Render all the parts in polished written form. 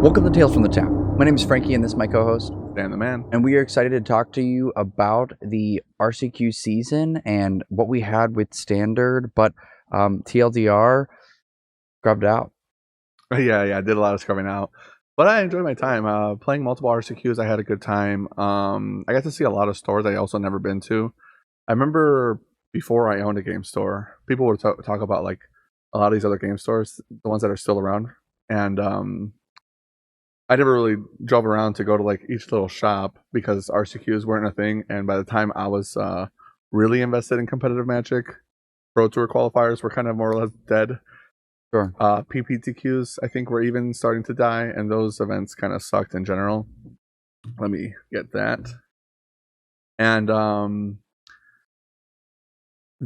Welcome to Tales from the Town. My name is Frankie, and this is my co-host, Dan the man. and we are excited to talk to you about the RCQ season and what we had with Standard, but TLDR grubbed out. Yeah, I did a lot of scrubbing out, but I enjoyed my time playing multiple RCQs. I had a good time. I got to see a lot of stores I also never been to. I remember before I owned a game store, people would talk about like a lot of these other game stores, the ones that are still around, and I never really drove around to go to like each little shop because RCQs weren't a thing. And by the time I was really invested in competitive Magic, Pro Tour qualifiers were kind of more or less dead. Sure. PPTQs, I think, were even starting to die, and those events kind of sucked in general. Let me get that. And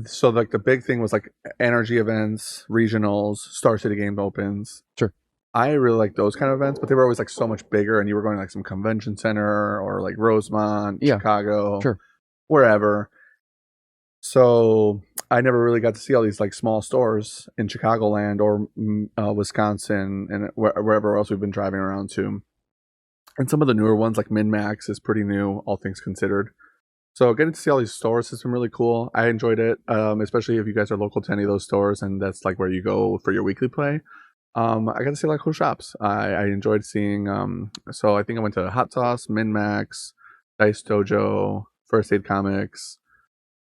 so like the big thing was like energy events, regionals, Star City Game Opens. Sure. I really like those kind of events, but they were always like so much bigger, and you were going to like some convention center or like Rosemont, Yeah. Chicago, Sure. wherever. So I never really got to see all these like small stores in Chicagoland or Wisconsin and wherever else we've been driving around to. And some of the newer ones like MinMax is pretty new, all things considered. So getting to see all these stores has been really cool. I enjoyed it, especially if you guys are local to any of those stores and that's like where you go for your weekly play. I got to see a lot of cool shops. I enjoyed seeing, so I think I went to Hot Sauce, MinMax, Dice Dojo, First Aid Comics.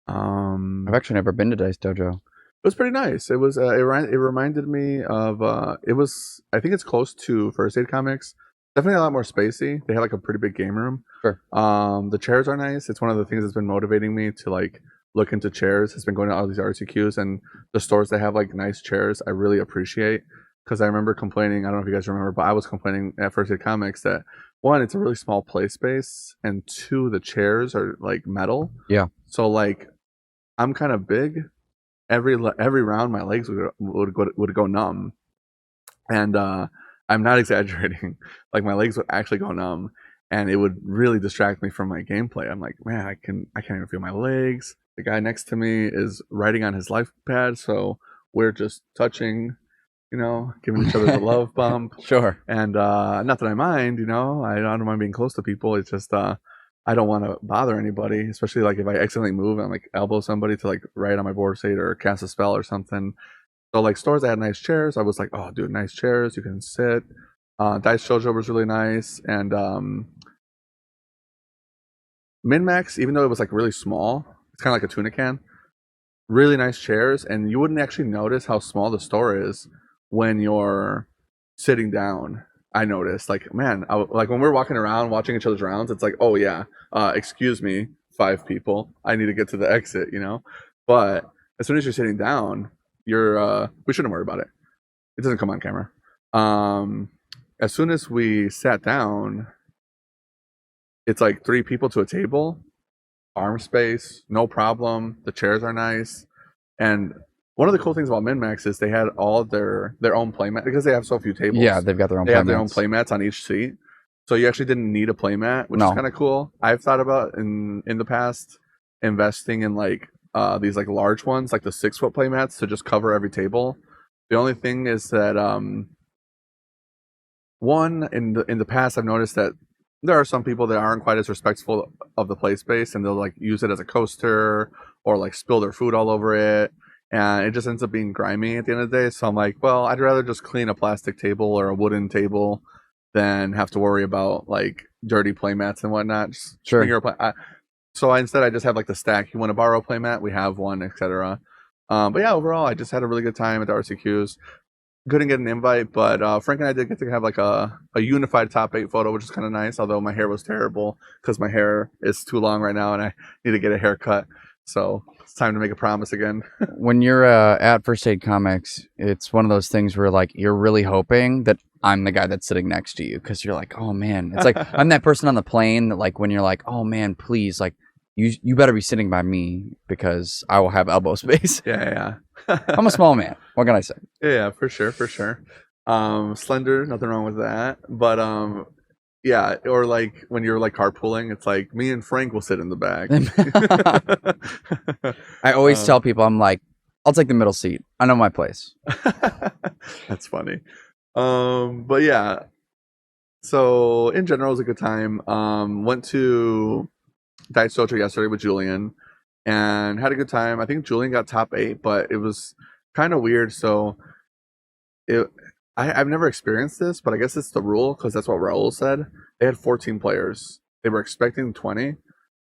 I've actually never been to Dice Dojo. It was pretty nice. It was it reminded me of it was, I think it's close to First Aid Comics. Definitely a lot more spacey. They had like a pretty big game room. Sure. The chairs are nice. It's one of the things that's been motivating me to like look into chairs. It's been going to all these RCQs and the stores that have like nice chairs. I really appreciate because I remember complaining. I don't know if you guys remember, but I was complaining at First Aid Comics that one, it's a really small play space, and two, the chairs are like metal. Yeah. So like, I'm kind of big. Every round, my legs would go numb, and I'm not exaggerating. Like my legs would actually go numb, and it would really distract me from my gameplay. I'm like, man, I can't even feel my legs. The guy next to me is writing on his life pad, so we're just touching, giving each other the love bump. Sure. And not that I mind, I don't mind being close to people. It's just I don't want to bother anybody, especially like if I accidentally move and like elbow somebody to like write on my board state or cast a spell or something. So like stores that had nice chairs, I was like, oh dude, nice chairs, you can sit. Dice Dojo was really nice, and MinMax, even though it was like really small, it's kind of like a tuna can. Really nice chairs, and you wouldn't actually notice how small the store is when you're sitting down. I noticed, like, man, like when we're walking around watching each other's rounds, it's like, oh yeah, excuse me, 5 people, I need to get to the exit, But as soon as you're sitting down, we shouldn't worry about it. It doesn't come on camera. As soon as we sat down, it's like 3 people to a table, arm space, no problem. The chairs are nice, and one of the cool things about MinMax is they had all their own playmat because they have so few tables. Yeah, they've got their own. They have their own playmats on each seat, so you actually didn't need a playmat, which is kind of cool. I've thought about in the past investing in like these like large ones, like the 6-foot playmats to just cover every table. The only thing is that one in the past I've noticed that there are some people that aren't quite as respectful of the play space, and they'll like use it as a coaster or like spill their food all over it. And it just ends up being grimy at the end of the day. So I'm like, well, I'd rather just clean a plastic table or a wooden table than have to worry about like dirty playmats and whatnot. Just sure. So instead, I just have like the stack. You want to borrow a playmat? We have one, etc. But yeah, overall, I just had a really good time at the RCQs. Couldn't get an invite, but Frank and I did get to have like a unified top 8 photo, which is kind of nice. Although my hair was terrible because my hair is too long right now, and I need to get a haircut. So it's time to make a promise again. When you're at First Aid Comics, it's one of those things where like you're really hoping that I'm the guy that's sitting next to you, because you're like, oh man, it's like I'm that person on the plane that like when you're like, oh man, please, like you better be sitting by me because I will have elbow space. Yeah. I'm a small man. What can I say? Yeah, for sure. Slender, nothing wrong with that. But yeah, or like when you're like carpooling, it's like me and Frank will sit in the back. I always tell people, I'm like, I'll take the middle seat. I know my place. That's funny. But yeah, So in general, it was a good time. Went to Dice Dojo yesterday with Julian and had a good time. I think Julian got top 8, but it was kind of weird. So it, I've never experienced this, but I guess it's the rule because that's what Raul said. They had 14 players. They were expecting 20,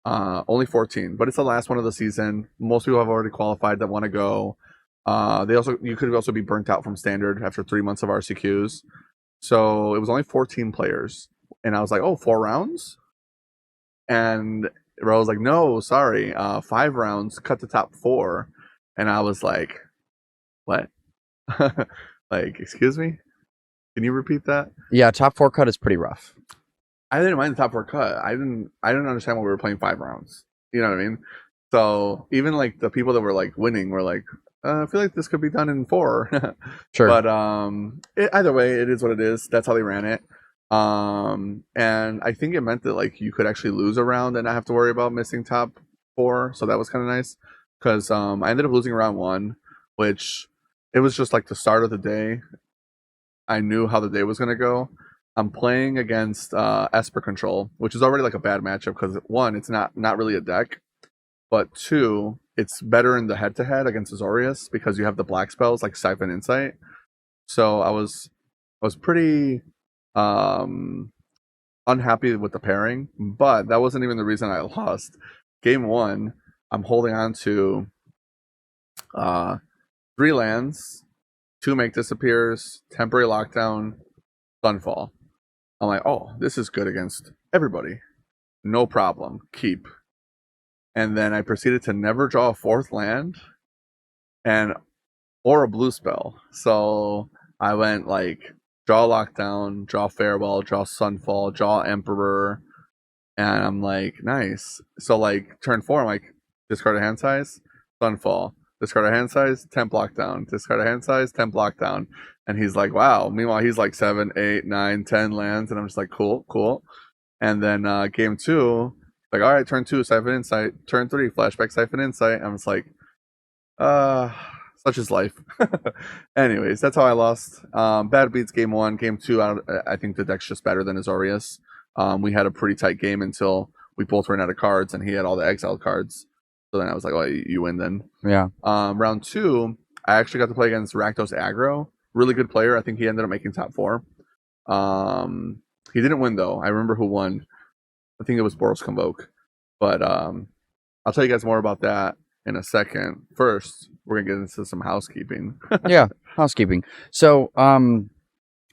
only 14, but it's the last one of the season. Most people have already qualified that want to go. You could also be burnt out from standard after 3 months of RCQs. So it was only 14 players, and I was like, "Oh, 4 rounds?" And Raul was like, "No, sorry, 5 rounds. Cut the top 4." And I was like, "What? Like, excuse me? Can you repeat that?" Yeah, top 4 cut is pretty rough. I didn't mind the top 4 cut. I didn't understand why we were playing 5 rounds. You know what I mean? So even like the people that were like winning were like, I feel like this could be done in 4. Sure. But either way, it is what it is. That's how they ran it. And I think it meant that like you could actually lose a round and not have to worry about missing top 4. So that was kind of nice because I ended up losing round 1, which it was just like the start of the day. I knew how the day was gonna go. I'm playing against Esper Control, which is already like a bad matchup because 1, it's not really a deck, but 2, it's better in the head-to-head against Azorius because you have the black spells like Siphon Insight. So I was pretty unhappy with the pairing, but that wasn't even the reason I lost. Game 1, I'm holding on to 3 lands, 2 Make Disappears, Temporary Lockdown, Sunfall. I'm like, oh, this is good against everybody. No problem. Keep. And then I proceeded to never draw a 4th land or a blue spell. So I went like draw Lockdown, draw Farewell, draw Sunfall, draw Emperor. And I'm like, nice. So like turn 4, I'm like, discard a hand size, Sunfall. Discard a hand size, temp lockdown. Discard a hand size, temp lockdown. And he's like, wow. Meanwhile, he's like 7, 8, 9, 10 lands. And I'm just like, cool. And then game 2, like, all right, turn 2, Siphon Insight. Turn 3, Flashback, Siphon Insight. I'm just like, such is life. Anyways, that's how I lost. Bad beats game 1. Game 2, I think the deck's just better than Azorius. We had a pretty tight game until we both ran out of cards and he had all the exiled cards. So then I was like, well, you win then. Yeah. Round 2, I actually got to play against Rakdos Aggro. Really good player. I think he ended up making top 4. He didn't win, though. I remember who won. I think it was Boros Convoke. But I'll tell you guys more about that in a second. First, we're going to get into some housekeeping. Yeah, housekeeping. So,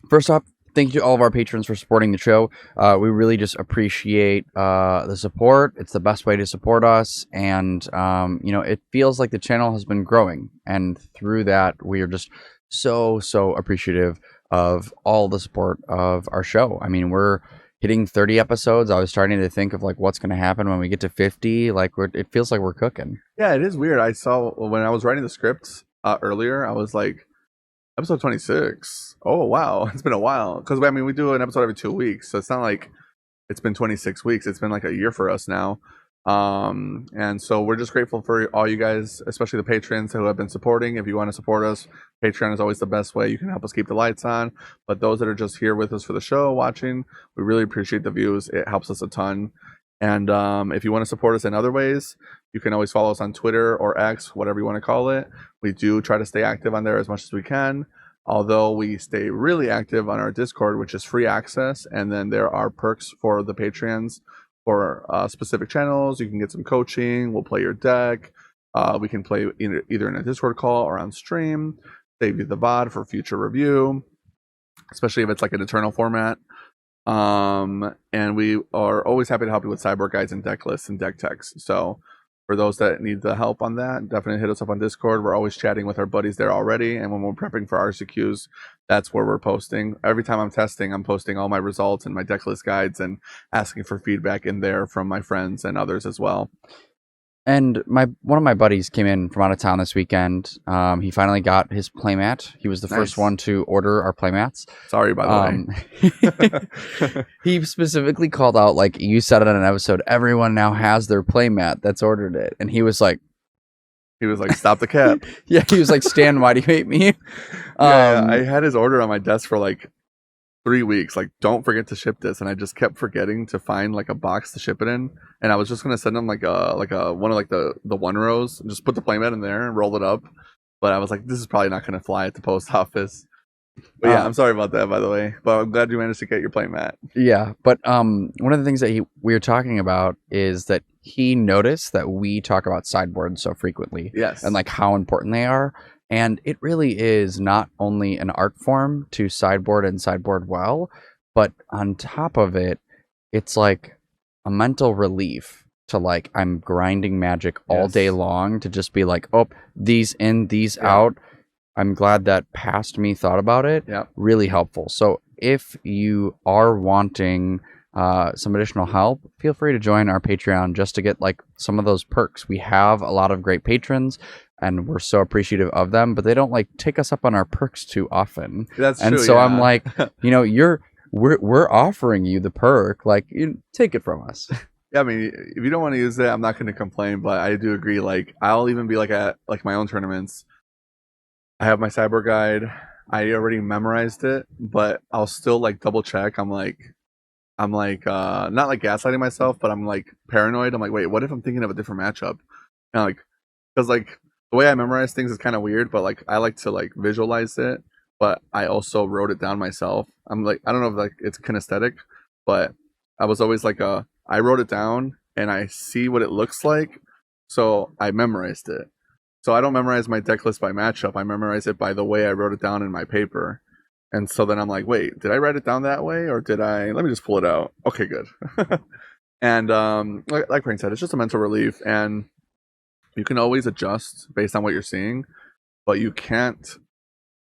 first off, thank you to all of our patrons for supporting the show. We really just appreciate the support. It's the best way to support us. And, it feels like the channel has been growing. And through that, we are just so appreciative of all the support of our show. I mean, we're hitting 30 episodes. I was starting to think of like what's going to happen when we get to 50. Like it feels like we're cooking. Yeah, it is weird. I saw when I was writing the script earlier, I was like, episode 26. Oh, wow. It's been a while. Because, I mean, we do an episode every 2 weeks. So it's not like it's been 26 weeks. It's been like a year for us now. And so we're just grateful for all you guys, especially the patrons who have been supporting. If you want to support us, Patreon is always the best way. You can help us keep the lights on. But those that are just here with us for the show, watching, we really appreciate the views. It helps us a ton. And if you want to support us in other ways, you can always follow us on Twitter or X, whatever you want to call it. We do try to stay active on there as much as we can, although we stay really active on our Discord, which is free access. And then there are perks for the Patreons for specific channels. You can get some coaching. We'll play your deck. We can play either in a Discord call or on stream. Save you the VOD for future review, especially if it's like an Eternal format. And we are always happy to help you with sideboard guides and deck lists and deck techs. So for those that need the help on that, definitely hit us up on Discord. We're always chatting with our buddies there already. And when we're prepping for RCQs, that's where we're posting. Every time I'm testing, I'm posting all my results and my deck list guides and asking for feedback in there from my friends and others as well. And one of my buddies came in from out of town this weekend. He finally got his playmat. He was the first one to order our playmats. Sorry, by the way. He specifically called out, like you said it on an episode, everyone now has their playmat that's ordered it. And he was like, stop the cap. Yeah, he was like, Stan, why do you hate me? I had his order on my desk for like 3 weeks, like, don't forget to ship this, and I just kept forgetting to find like a box to ship it in, and I was just gonna send them like a one of like the one rows, and just put the playmat in there and roll it up, but I was like, this is probably not gonna fly at the post office. But yeah, I'm sorry about that, by the way. But I'm glad you managed to get your playmat. Yeah, but one of the things that we were talking about is that he noticed that we talk about sideboards so frequently, Yes. and like how important they are. And it really is not only an art form to sideboard and sideboard well, but on top of it, it's like a mental relief to like I'm grinding Magic all day Yes. long to just be like, oh, these in, these Yeah. out. I'm glad that past me thought about it. Yeah. Really helpful. So if you are wanting some additional help, feel free to join our Patreon just to get like some of those perks. We have a lot of great patrons and we're so appreciative of them, but they don't like take us up on our perks too often. That's and true. so yeah. I'm like, you know, we're offering you the perk, like take it from us. Yeah, I mean, if you don't want to use it, I'm not going to complain, but I do agree. Like, I'll even be like at like my own tournaments. I have my cyber guide. I already memorized it, but I'll still like double check. I'm like not like gaslighting myself, but I'm like paranoid. I'm like, wait, what if I'm thinking of a different matchup? And like, because like the way I memorize things is kind of weird, but like I like to like visualize it, but I also wrote it down myself. I'm like, I don't know if like it's kinesthetic, but I was always like I wrote it down and I see what it looks like, so I memorized it. So I don't memorize my deck list by matchup. I memorize it by the way I wrote it down in my paper. And so then I'm like, wait, did I write it down that way or did I? Let me just pull it out. Okay, good. And like Frank said, it's just a mental relief, and you can always adjust based on what you're seeing, but you can't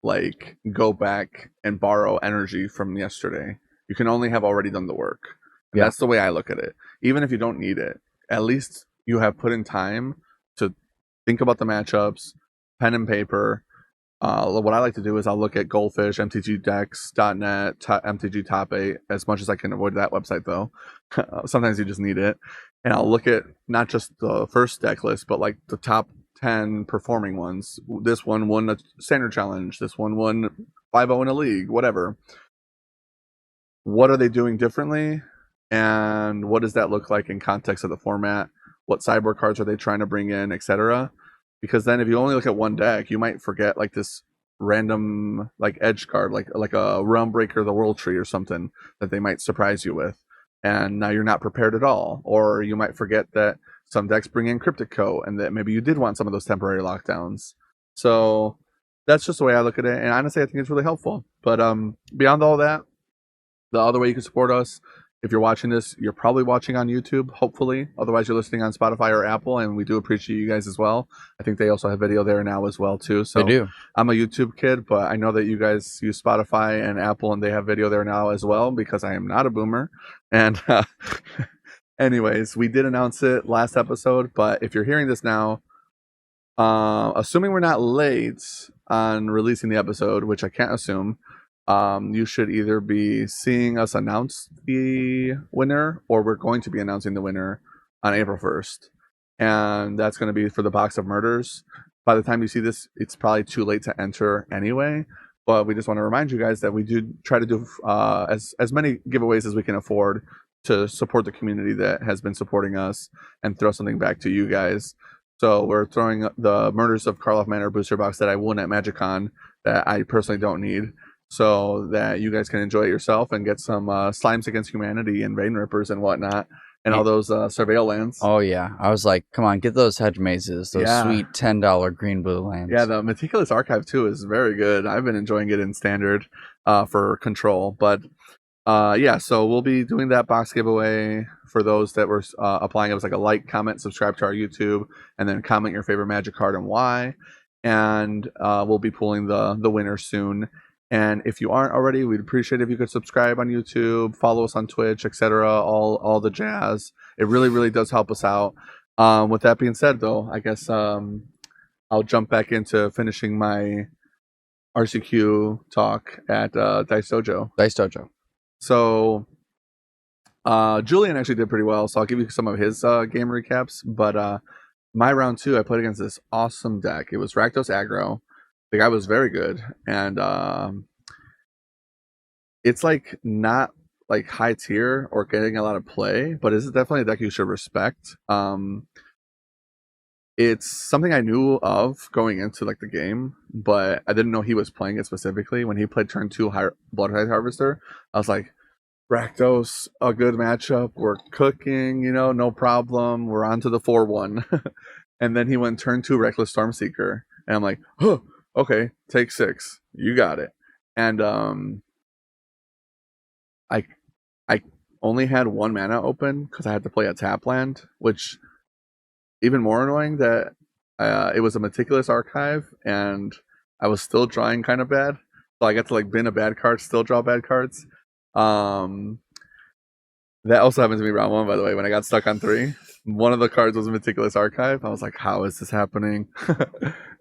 like go back and borrow energy from yesterday. You can only have already done the work. And Yeah. that's the way I look at it. Even if you don't need it, at least you have put in time to think about the matchups, pen and paper. What I like to do is I'll look at Goldfish, MTGDecks.net, MTG Top 8, as much as I can avoid that website though. Sometimes you just need it. And I'll look at not just the first deck list, but like the top 10 performing ones. This one won a standard challenge. This one won 5-0 in a league, whatever. What are they doing differently? And what does that look like in context of the format? What sideboard cards are they trying to bring in, etc.? Because then if you only look at one deck, you might forget like this random like edge card, like a Realm Breaker, the World Tree, or something that they might surprise you with, and now you're not prepared at all. Or you might forget that some decks bring in Cryptic Co, and that maybe you did want some of those temporary lockdowns. So that's just the way I look at it, and honestly, I think it's really helpful. But beyond all that, the other way you can support us, if you're watching this, you're probably watching on YouTube, hopefully. Otherwise, you're listening on Spotify or Apple, and we do appreciate you guys as well. I think they also have video there now as well, too. So They do. I'm a YouTube kid, but I know that you guys use Spotify and Apple, and they have video there now as well, because I am not a boomer. And anyways, we did announce it last episode, but if you're hearing this now, assuming we're not late on releasing the episode, which I can't assume, you should either be seeing us announce the winner, or we're going to be announcing the winner on April 1st. And that's going to be for the Box of Murders. By the time you see this, it's probably too late to enter anyway. But we just want to remind you guys that we do try to do as many giveaways as we can afford to support the community that has been supporting us and throw something back to you guys. So we're throwing the Murders of Karlov Manor booster box that I won at MagicCon that I personally don't need, so that you guys can enjoy it yourself and get some Slimes Against Humanity and Rain Rippers and whatnot, and all those Surveil lands. Oh yeah, I was like, come on, get those hedge mazes, those sweet $10 green blue lands. Yeah, the Meticulous Archive too is very good. I've been enjoying it in Standard for Control, but yeah, so we'll be doing that box giveaway for those that were applying. It was like a like, comment, subscribe to our YouTube, and then comment your favorite Magic card and why. And we'll be pulling the winner soon. And if you aren't already, we'd appreciate if you could subscribe on YouTube, follow us on Twitch, etc. All the jazz. It really, really does help us out. With that being said, though, I guess I'll jump back into finishing my RCQ talk at Dice Dojo. Dice Dojo. So Julian actually did pretty well, so I'll give you some of his game recaps. But my round 2, I played against this awesome deck. It was Rakdos Aggro. The guy was very good, and it's like not like high tier or getting a lot of play, but it's definitely a deck you should respect. It's something I knew of going into like the game, but I didn't know he was playing it specifically. When he played turn 2 Bloodtithe Harvester, I was like, Rakdos, a good matchup. We're cooking, no problem. We're on to the 4-1. And then he went turn 2 Reckless Stormseeker. And I'm like, oh, okay, take 6. You got it. And I I only had 1 mana open because I had to play a tap land, which even more annoying that it was a Meticulous Archive and I was still drawing kind of bad. So I got to like bin a bad card, still draw bad cards. That also happened to me round 1, by the way, when I got stuck on 3. One of the cards was a Meticulous Archive. I was like, how is this happening?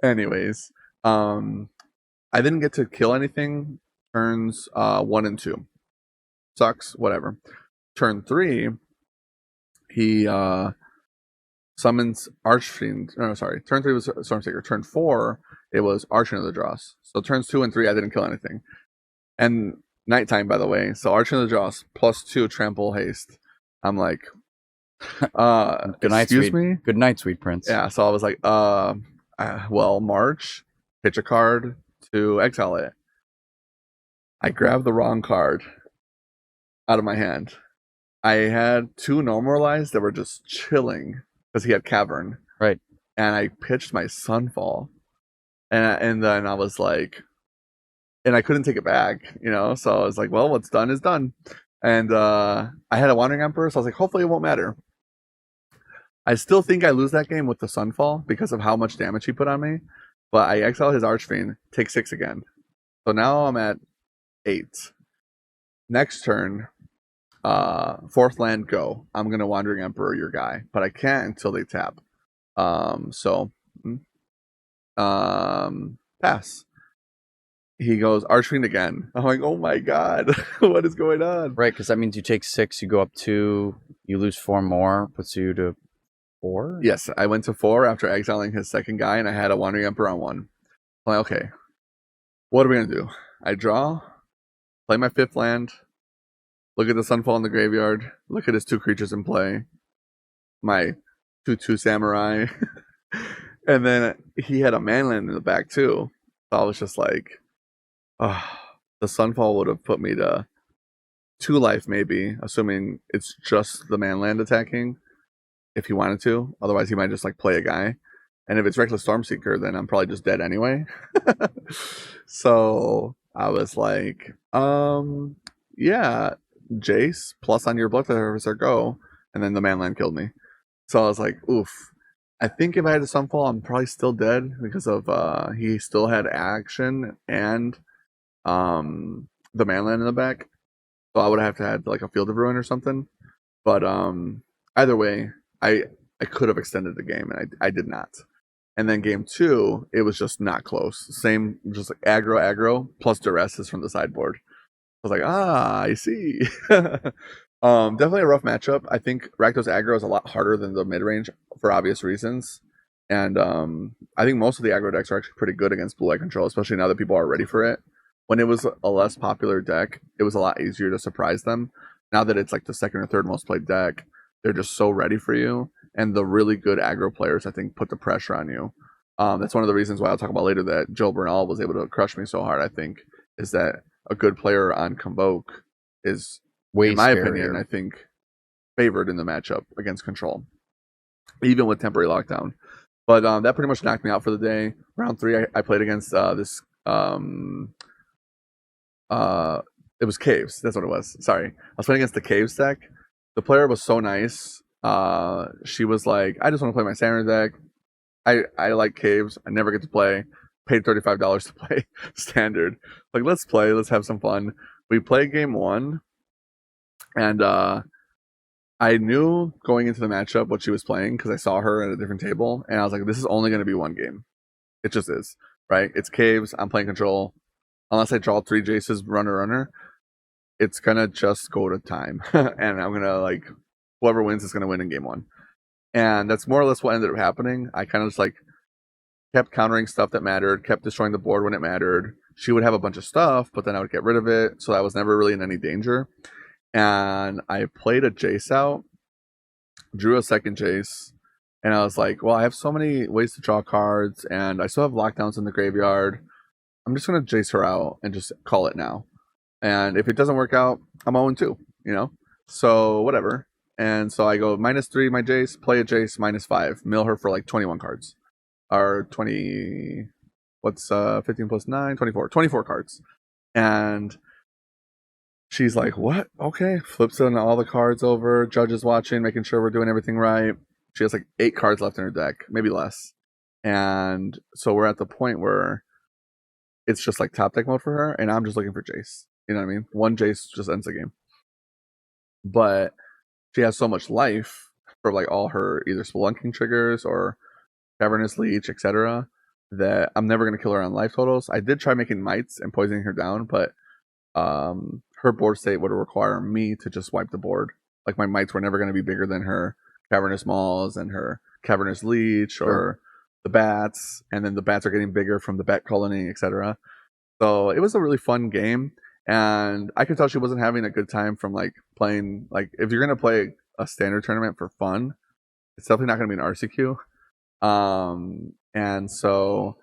Anyways, I didn't get to kill anything turns 1 and 2. Sucks, whatever. Turn 3, he summons Archfiend. No, sorry. Turn 3 was Stormseeker. Turn 4, it was Archon of the Dross. So turns 2 and 3, I didn't kill anything. And nighttime, by the way. So Archon of the Dross plus 2 trample haste. I'm like, Good night, excuse sweet. me? Good night, sweet prince. Yeah, so I was like, well, March, pitch a card to exile it. I grabbed the wrong card out of my hand. I had 2 normalized that were just chilling because he had Cavern. Right. And I pitched my Sunfall. And then I was like, and I couldn't take it back, So I was like, well, what's done is done. And I had a Wandering Emperor, so I was like, hopefully it won't matter. I still think I lose that game with the Sunfall because of how much damage he put on me. But I exile his Archfiend, take 6 again. So now I'm at 8. Next turn, 4th land, go. I'm gonna Wandering Emperor your guy, but I can't until they tap. Pass. He goes Archfiend again. I'm like, oh my god, what is going on? Right, because that means you take 6, you go up 2, you lose 4 more, puts you to 4? Yes, I went to 4 after exiling his second guy, and I had a Wandering Emperor on 1. I'm like, okay, what are we gonna do? I draw, play my 5th land, look at the Sunfall in the graveyard, look at his 2 creatures in play, my 2/2 Samurai, and then he had a manland in the back too. So I was just like, the Sunfall would have put me to 2 life maybe, assuming it's just the manland attacking, if he wanted to. Otherwise, he might just like play a guy. And if it's Reckless Stormseeker, then I'm probably just dead anyway. So I was like, yeah, Jace, plus on your Bloodtithe Harvester, go. And then the manland killed me. So I was like, oof. I think if I had a Sunfall, I'm probably still dead because of he still had action and the manland in the back. So I would have to had like a Field of Ruin or something. But either way, I could have extended the game, and I did not. And then game 2, it was just not close. Same, just like aggro, plus duress is from the sideboard. I was like, I see. Definitely a rough matchup. I think Rakdos aggro is a lot harder than the mid range for obvious reasons. And I think most of the aggro decks are actually pretty good against blue eye control, especially now that people are ready for it. When it was a less popular deck, it was a lot easier to surprise them. Now that it's like the 2nd or 3rd most played deck, they're just so ready for you. And the really good aggro players, I think, put the pressure on you. That's one of the reasons why I'll talk about later that Joe Bernal was able to crush me so hard, I think, is that a good player on Convoke is, in my opinion, I think, favored in the matchup against control, even with temporary lockdown. But that pretty much knocked me out for the day. Round 3, I played against this. It was Caves. That's what it was. Sorry, I was playing against the Caves deck. The player was so nice. She was like, I just want to play my standard deck. I like Caves. I never get to play. Paid $35 to play standard. Like, let's play. Let's have some fun. We played game 1, and I knew going into the matchup what she was playing because I saw her at a different table, and I was like, this is only going to be 1 game. It just is, right? It's Caves. I'm playing control. Unless I draw 3 Jaces, runner, it's gonna just go to time, and I'm gonna like, whoever wins is gonna win in game 1. And that's more or less what ended up happening. I kind of just like kept countering stuff that mattered, kept destroying the board when it mattered. she would have a bunch of stuff, but then I would get rid of it, so I was never really in any danger. And I played a Jace out, drew a second Jace, and I was like, well, I have so many ways to draw cards, and I still have lockdowns in the graveyard. I'm just gonna Jace her out and just call it now. And if it doesn't work out, I'm 0-2, you know? So whatever. And so I go -3 my Jace, play a Jace, -5, mill her for like 21 cards. Or 20, what's 15 plus 9? 24. 24 cards. And she's like, what? Okay. Flips on all the cards over, judge is watching, making sure we're doing everything right. She has like 8 cards left in her deck, maybe less. And so we're at the point where it's just like top deck mode for her, and I'm just looking for Jace. You know what I mean? One Jace just ends the game. But she has so much life for like all her either Spelunking triggers or Cavernous Leech, etc., that I'm never going to kill her on life totals. I did try making mites and poisoning her down, but her board state would require me to just wipe the board. Like my mites were never going to be bigger than her Cavernous Mauls and her Cavernous Leech or the bats, and then the bats are getting bigger from the bat colony, etc. So it was a really fun game, and I could tell she wasn't having a good time from like playing. Like if you're gonna play a standard tournament for fun, it's definitely not gonna be an RCQ. And so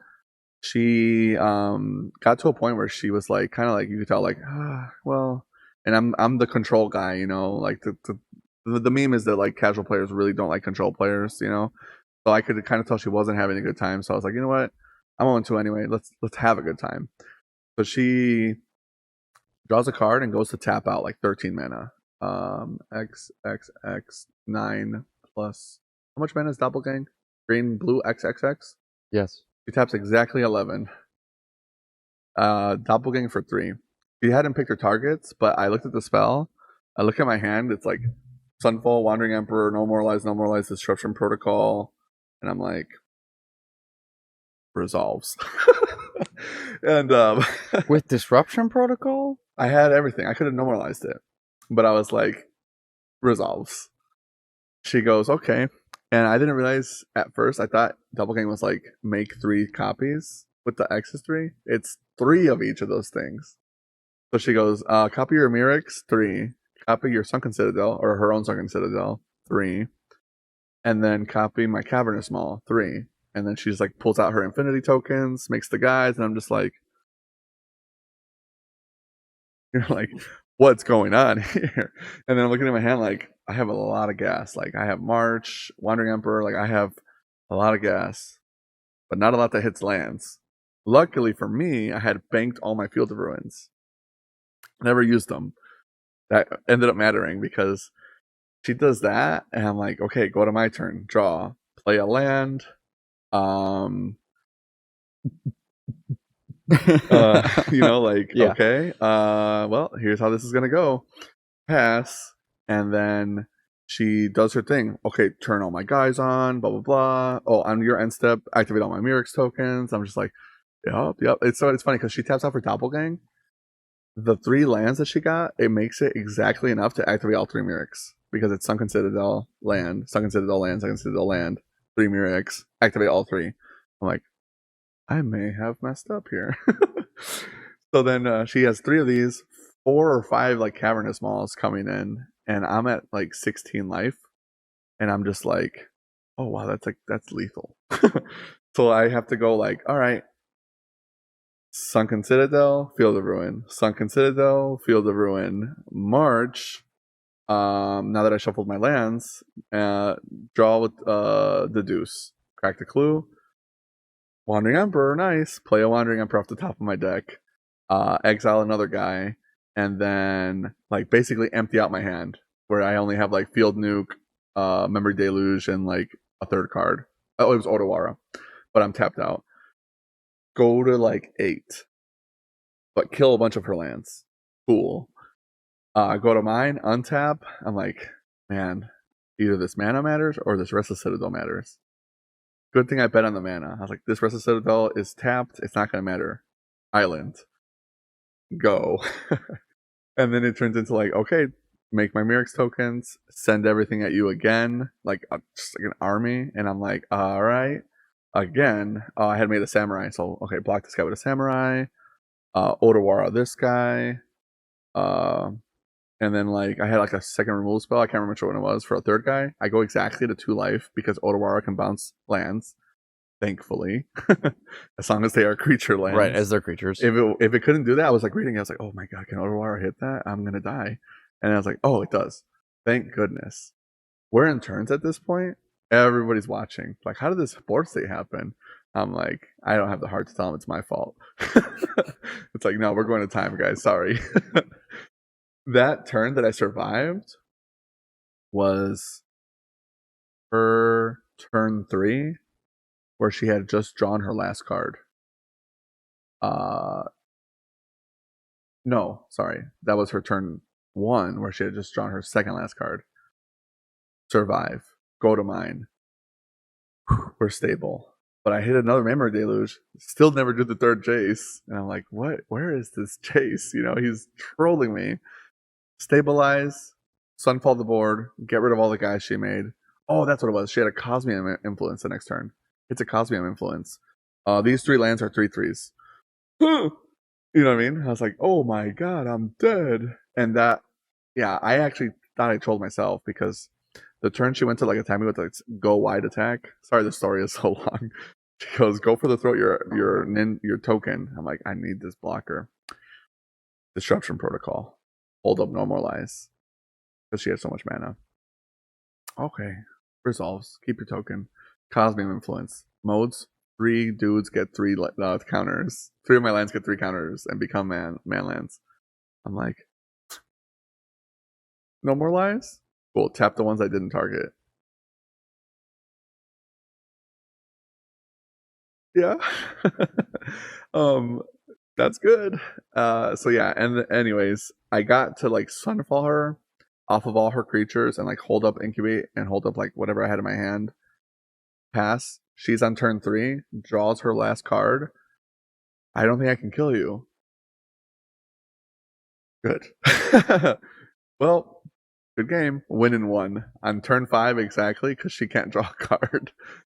she got to a point where she was like kind of like, you could tell like, well, and I'm the control guy, you know, like the meme is that like casual players really don't like control players, you know. So I could kind of tell she wasn't having a good time. So I was like, you know what, I'm on to anyway. Let's have a good time. So she draws a card and goes to tap out like 13 mana. X 9 plus, how much mana is Doppelgang? Green, blue, XXX? Yes. She taps exactly 11. Doppelgang for 3. She hadn't picked her targets, but I looked at the spell. I look at my hand. It's like Sunfall, Wandering Emperor, No Moralize, Disruption Protocol. And I'm like, resolves. And with Disruption Protocol? I had everything. I could have normalized it. But I was like, resolves. She goes, okay. And I didn't realize at first, I thought Doppelgang was like, make 3 copies with the X is 3. It's 3 of each of those things. So she goes, copy your Mirrex, 3. Copy your Sunken Citadel, or her own Sunken Citadel, 3. And then copy my Cavernous Maul, 3. And then she's like, pulls out her Infinity tokens, makes the guys, and I'm just like, you're like, what's going on here? And then I'm looking at my hand like, I have a lot of gas. Like I have March, Wandering Emperor, like I have a lot of gas, but not a lot that hits lands. Luckily for me, I had banked all my Field of Ruins. Never used them. That ended up mattering because she does that, and I'm like, okay, go to my turn. Draw. Play a land. You know, like, yeah. Okay, well, here's how this is gonna go. Pass. And then she does her thing. Okay, turn all my guys on, blah blah blah. Oh, on your end step, activate all my Mirrex tokens. I'm just like, yep. It's funny because she taps out for Doppelgang. The 3 lands that she got, it makes it exactly enough to activate all 3 Mirrex. Because it's Sunken Citadel, land, Sunken Citadel, land, Sunken Citadel, land, 3 Mirrex, activate all 3. I'm like, I may have messed up here. So then she has 3 of these, 4 or 5 like Cavernous Mauls coming in, and I'm at like 16 life, and I'm just like, oh wow, that's lethal. So I have to go like, all right, Sunken Citadel, Field of Ruin, Sunken Citadel, Field of Ruin, March. Now that I shuffled my lands, draw with the deuce, crack the clue. Wandering Emperor, nice. Play a Wandering Emperor off the top of my deck. Exile another guy, and then like basically empty out my hand where I only have like Field Nuke, Memory Deluge, and like a 3rd card. Oh, it was Otawara, but I'm tapped out. Go to like 8, but kill a bunch of her lands. Cool. Go to mine, untap. I'm like, man, either this mana matters or this Restless Citadel matters. Good thing I bet on the mana. I was like, this Restless Citadel is tapped. It's not going to matter. Island. Go. And then it turns into like, okay, make my Mirrex tokens, send everything at you again, like just like an army. And I'm like, all right. Again, I had made a samurai. So, okay, block this guy with a samurai. Otawara this guy, and then like I had like a second removal spell. I can't remember which one it was for a third guy. I go exactly to 2 life because Otawara can bounce lands. Thankfully, as long as they are creature lands, Right, as their creatures. If it couldn't do that, I was like reading. I was like, oh my god, can Otawara hit that? I'm gonna die. And I was like, oh, it does. Thank goodness. We're in turns at this point. Everybody's watching. Like, how did this board state happen? I'm like, I don't have the heart to tell them it's my fault. It's like, no, we're going to time, guys. Sorry. That turn that I survived was her turn 3, where she had just drawn her last card. No, sorry. That was her turn 1, where she had just drawn her second last card. Survive. Go to mine. We're stable. But I hit another Memory Deluge. Still never did the third Jace. And I'm like, what? Where is this Jace? You know, he's trolling me. Stabilize. Sunfall the board. Get rid of all the guys she made. Oh, that's what it was. She had a Cosmium Influence the next turn. It's a Cosmium Influence. These 3 lands are 3/3s. You know what I mean? I was like, oh my god, I'm dead. And that, yeah, I actually thought I trolled myself because the turn she went to like a timing with like go wide attack. Sorry, the story is so long. She goes, go for the throat your token. I'm like, I need this blocker. Disruption Protocol. Hold up Normalize. Because she had so much mana. Okay. Resolves. Keep your token. Cosmium Influence. Modes. 3 dudes get 3 counters. 3 of my lands get 3 counters and become man lands. I'm like, no more lies? Cool. Tap the ones I didn't target. Yeah. That's good. So yeah, and anyways, I got to like Sunfall her off of all her creatures and like hold up Incubate and hold up like whatever I had in my hand. Pass. She's on turn 3, draws her last card. I don't think I can kill you. Good. Well, good game. Win in 1 on turn 5 exactly because she can't draw a card.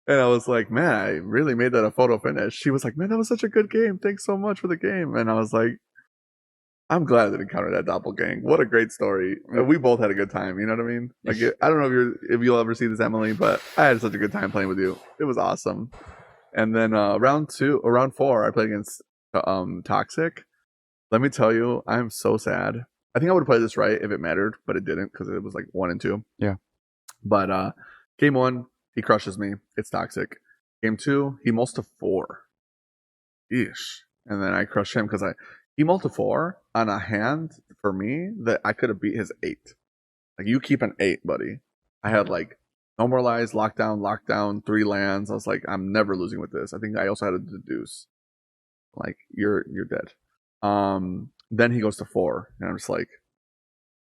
And I was like, man, I really made that a photo finish. She was like, man, that was such a good game. Thanks so much for the game. And I was like, I'm glad I didn't encounter that doppelgang. What a great story. We both had a good time. You know what I mean? Like, I don't know if you'll ever see this, Emily, but I had such a good time playing with you. It was awesome. And then round 4, I played against Toxic. Let me tell you, I'm so sad. I think I would have played this right if it mattered, but it didn't because it was like 1 and 2. Yeah. But game 1, he crushes me. It's Toxic. Game 2, he mults to 4. Eesh. And then I crush him because he multi 4 on a hand for me that I could have beat his 8. Like, you keep an 8, buddy. I had like Normalize, Lockdown, 3 lands. I was like, I'm never losing with this. I think I also had a Deduce. Like, you're dead. Then he goes to 4, and I'm just like,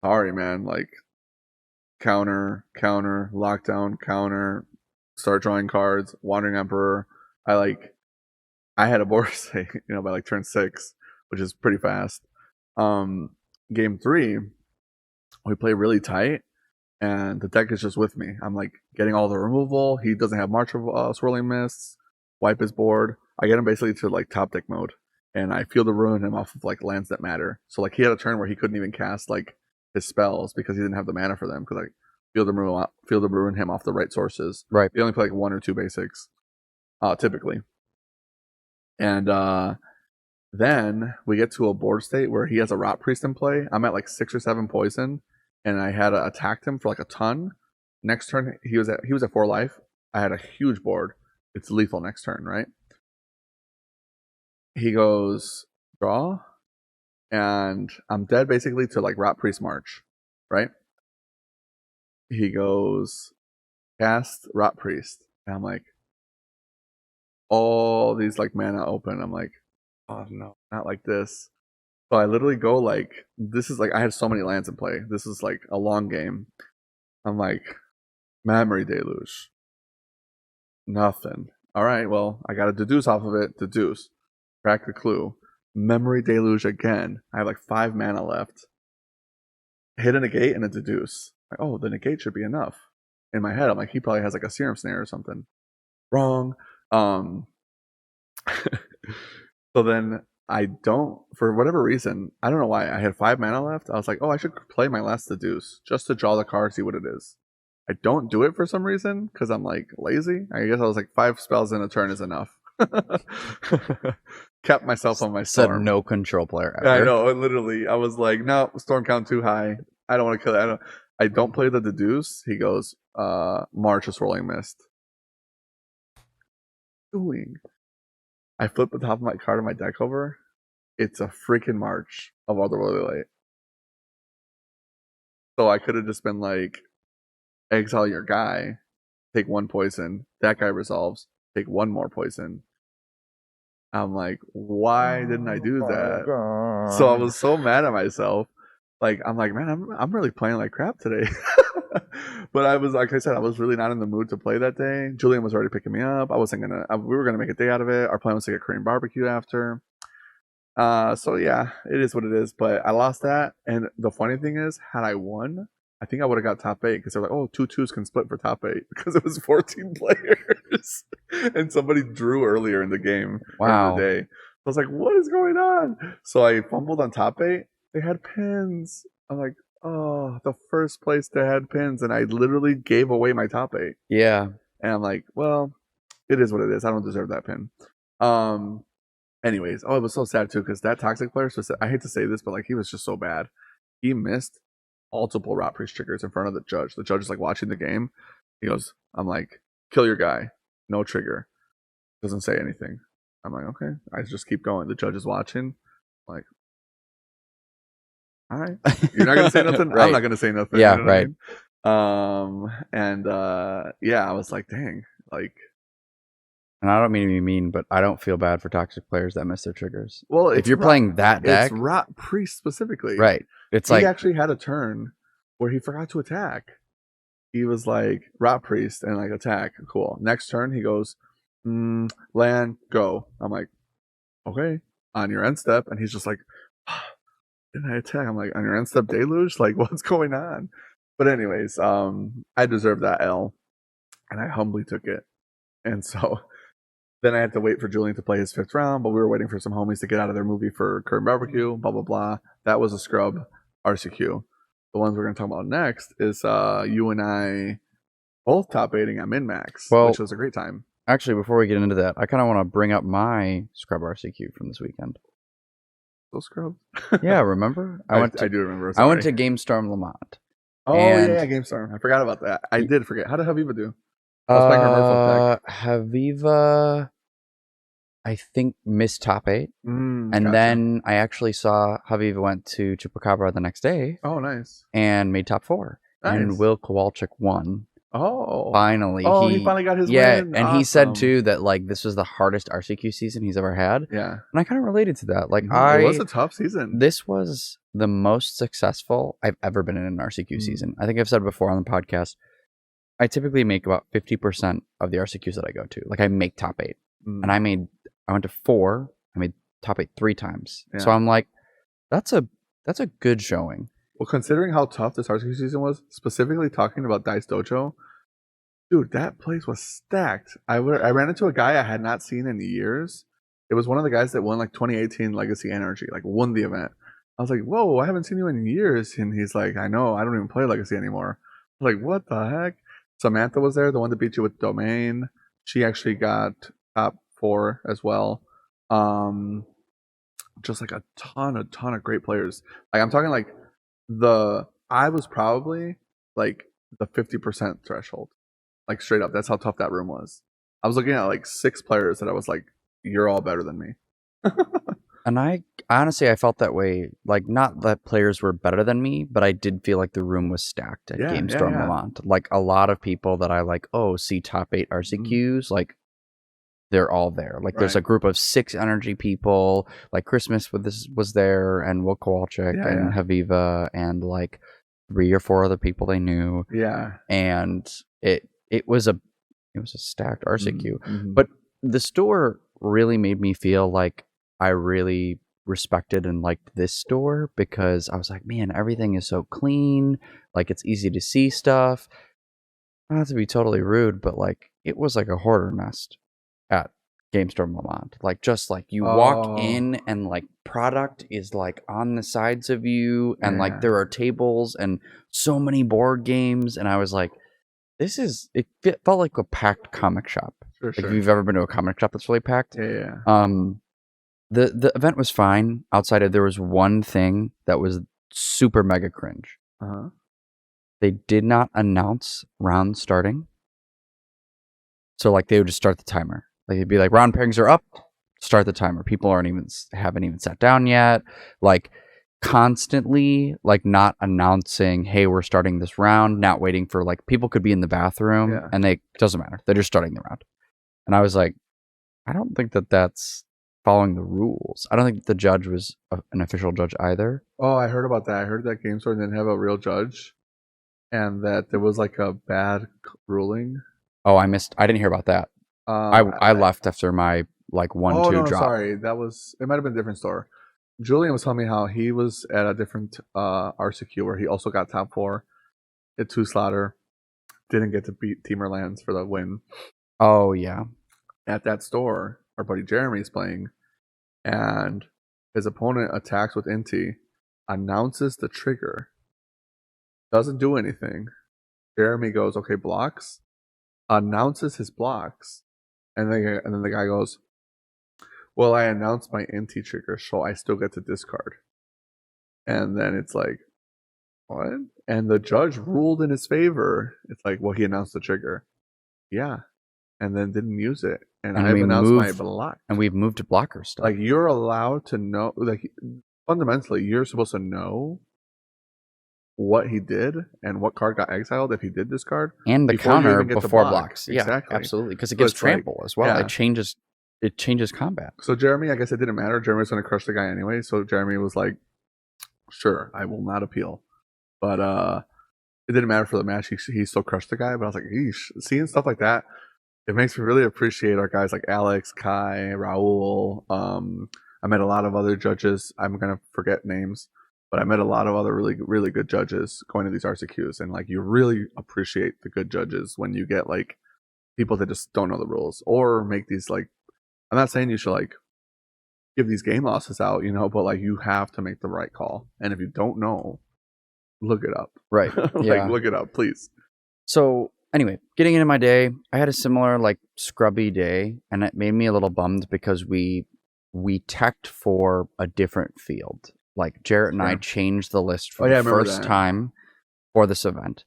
sorry, man. Like, counter, lockdown, counter, start drawing cards, Wandering Emperor. I had a board state, by like turn 6, which is pretty fast. Game 3, we play really tight, and the deck is just with me. I'm like getting all the removal. He doesn't have March of Swirling Mists. Wipe his board. I get him basically to like top deck mode, and I feel to ruin him off of like lands that matter. So like he had a turn where he couldn't even cast like his spells because he didn't have the mana for them. Because like feel to ruin him off the right sources. Right. They only play like 1 or 2 basics, typically. And then we get to a board state where he has a Rot Priest in play. I'm at like 6 or 7 poison, and I had attacked him for like a ton. Next turn, he was at 4 life. I had a huge board. It's lethal next turn, right? He goes draw, and I'm dead basically to like Rot Priest March, right? He goes cast Rot Priest, and I'm like, all these like mana open. I'm like, oh no, not like this. So I literally go like, this is like, I had so many lands in play. This is like a long game. I'm like, Memory Deluge. Nothing. All right, well, I got to deduce off of it. Deduce. Crack the clue. Memory Deluge again. I have like 5 mana left. Hit a negate and a deduce. Like, oh, the negate should be enough. In my head, I'm like, he probably has like a Serum Snare or something. Wrong. So then I don't, for whatever reason, I don't know why. I had 5 mana left. I was like, oh, I should play my last Deduce just to draw the card, see what it is. I don't do it for some reason because I'm like lazy. I guess I was like 5 spells in a turn is enough. Kept myself on my Said storm. no control player ever. I know, literally. I was like, no, storm count too high. I don't want to kill it. I don't play the Deduce. He goes, March of Swirling Mist. Doing. I flip the top of my card of my deck over. It's a freaking March of Otherworldly Light. So I could have just been like, exile your guy, take 1 poison. That guy resolves, take 1 more poison. I'm like, why didn't I do that? So I was so mad at myself. Like, I'm like, man, I'm really playing like crap today. But I was, like I said, I was really not in the mood to play that day. Julian was already picking me up. I wasn't gonna. We were gonna make a day out of it. Our plan was to get Korean barbecue after. So yeah, it is what it is. But I lost that, and the funny thing is, had I won, I think I would have got top 8 because they're like, oh, 2 2s can split for top 8 because it was 14 players, and somebody drew earlier in the game. Wow. The day. I was like, what is going on? So I fumbled on top 8. They had pins. I'm like, oh, the first place they had pins, and I literally gave away my top 8. Yeah. And I'm like, well, it is what it is. I don't deserve that pin. Anyways, it was so sad too because that toxic player. So I hate to say this, but like he was just so bad. He missed multiple Rot Priest triggers in front of the judge. The judge is like watching the game. He goes, I'm like, kill your guy. No trigger. Doesn't say anything. I'm like, okay. I just keep going. The judge is watching. I'm like, all right. You're not gonna say nothing? Right. I'm not gonna say nothing. Yeah, you know what right. I mean? Yeah, I was like, dang. Like, And I don't mean to be mean, but I don't feel bad for toxic players that miss their triggers. well, If you're playing that deck, it's Rot Priest specifically. right? It's He like actually had a turn where he forgot to attack. He was like Rot Priest and like attack. Cool. Next turn he goes, land, go. I'm like, okay, on your end step, and he's just like, didn't I attack? I'm like, on your end step deluge? Like, what's going on? But anyways, I deserved that L, and I humbly took it. And so then I had to wait for Julian to play his 5th round, but we were waiting for some homies to get out of their movie for Korean barbecue, blah, blah, blah. That was a scrub RCQ. The ones we're going to talk about next is you and I both top 8ing at min-max, Well, which was a great time. actually, before we get into that, I kind of want to bring up my scrub RCQ from this weekend. So scrub. Yeah, remember? I do remember. I went to GameStorm Lamont. Oh, and- yeah, GameStorm. I forgot about that. I did forget. How did Haviva do? I was playing her Merfolk deck. Haviva, I think, missed top 8. And Gotcha. then I actually saw Haviva went to Chupacabra the next day Oh, nice. and made top 4. Nice. And Will Kowalczyk won. Oh. Finally. Oh, he finally got his win. And he said, Awesome. too, that, like, this was the hardest RCQ season he's ever had. Yeah. And I kind of related to that. Like, It was a tough season. This was the most successful I've ever been in an RCQ season. I think I've said before on the podcast, I typically make about 50% of the RCQs that I go to. Like, I make top 8. And I went to 4. I made top 8 3 times. Yeah. So I'm like, that's a good showing. Well, considering how tough this RCQ season was, specifically talking about Dice Dojo, dude, that place was stacked. I ran into a guy I had not seen in years. It was one of the guys that won like 2018 Legacy Energy, like won the event. I was like, whoa, I haven't seen you in years. And he's like, I know, I don't even play Legacy anymore. I was like, what the heck? Samantha was there, the one that beat you with Domain. She actually got top 4 as well. Just like a ton of great players. Like I'm talking like I was probably like the 50% threshold. Like straight up. That's how tough that room was. I was looking at like 6 players that I was like, you're all better than me. And I honestly felt that way. Like, not that players were better than me, but I did feel like the room was stacked at GameStorm Lamont. Like, a lot of people that I like, see top 8 RCQs, like, they're all there. Like, there's a group of 6 energy people. Like, Christmas was there, and Will Kowalczyk, and Haviva, and like 3 or 4 other people they knew. Yeah. And it was a stacked RCQ. But the store really made me feel like I really respected and liked this store, because I was like, man, everything is so clean. Like, it's easy to see stuff. Not to be totally rude, but like, it was like a hoarder nest at Game Store Lamont. Like, just like you walk Oh. in and like product is like on the sides of you, and Yeah. like there are tables and so many board games, and I was like, felt like a packed comic shop. Sure, Like, if sure. you've ever been to a comic shop that's really packed. Yeah. The event was fine. Outside of, there was one thing that was super mega cringe. Uh-huh. They did not announce rounds starting. So like they would just start the timer. Like it'd be like, round pairings are up, start the timer. People haven't even sat down yet. Like constantly like not announcing, hey, we're starting this round, not waiting for, like, people could be in the bathroom Yeah. and doesn't matter. They're just starting the round. And I was like, I don't think that's following the rules. I don't think the judge was an official judge either. Oh, I heard about that. I heard that Game Store didn't have a real judge, and that there was like a bad ruling. Oh, I didn't hear about that. I left after my like 1-2 no, drop. sorry, it might have been a different store. Julian was telling me how he was at a different RCQ where he also got top 4 at 2 slaughter, didn't get to beat Teamer Lands for the win. Oh yeah. At that store, our buddy Jeremy's playing, and his opponent attacks with Inti, announces the trigger, doesn't do anything. Jeremy goes, okay, blocks, announces his blocks, and then the guy goes, well, I announced my Inti trigger, so I still get to discard. And then it's like, what? And the judge ruled in his favor. It's like, well, he announced the trigger. Yeah. And then didn't use it. And I've announced my block. And we've moved to blocker stuff. Like, you're allowed to know, like, fundamentally, you're supposed to know what he did and what card got exiled if he did discard. And the counter before blocks. Exactly. Yeah, absolutely. Because it gives trample as well. Yeah. It changes combat. So Jeremy, I guess it didn't matter. Jeremy was going to crush the guy anyway. So Jeremy was like, sure, I will not appeal. But it didn't matter for the match. He still crushed the guy. But I was like, eesh. Seeing stuff like that, it makes me really appreciate our guys like Alex, Kai, Raul. I met a lot of other judges. I'm going to forget names. But I met a lot of other really, really good judges going to these RCQs. And like, you really appreciate the good judges when you get like people that just don't know the rules or make these like, I'm not saying you should like give these game losses out, but like you have to make the right call. And if you don't know, look it up. Right. Yeah. Look it up, please. So anyway, getting into my day, I had a similar like scrubby day, and it made me a little bummed because we teched for a different field. Like Jarrett and I changed the list for the first time for this event.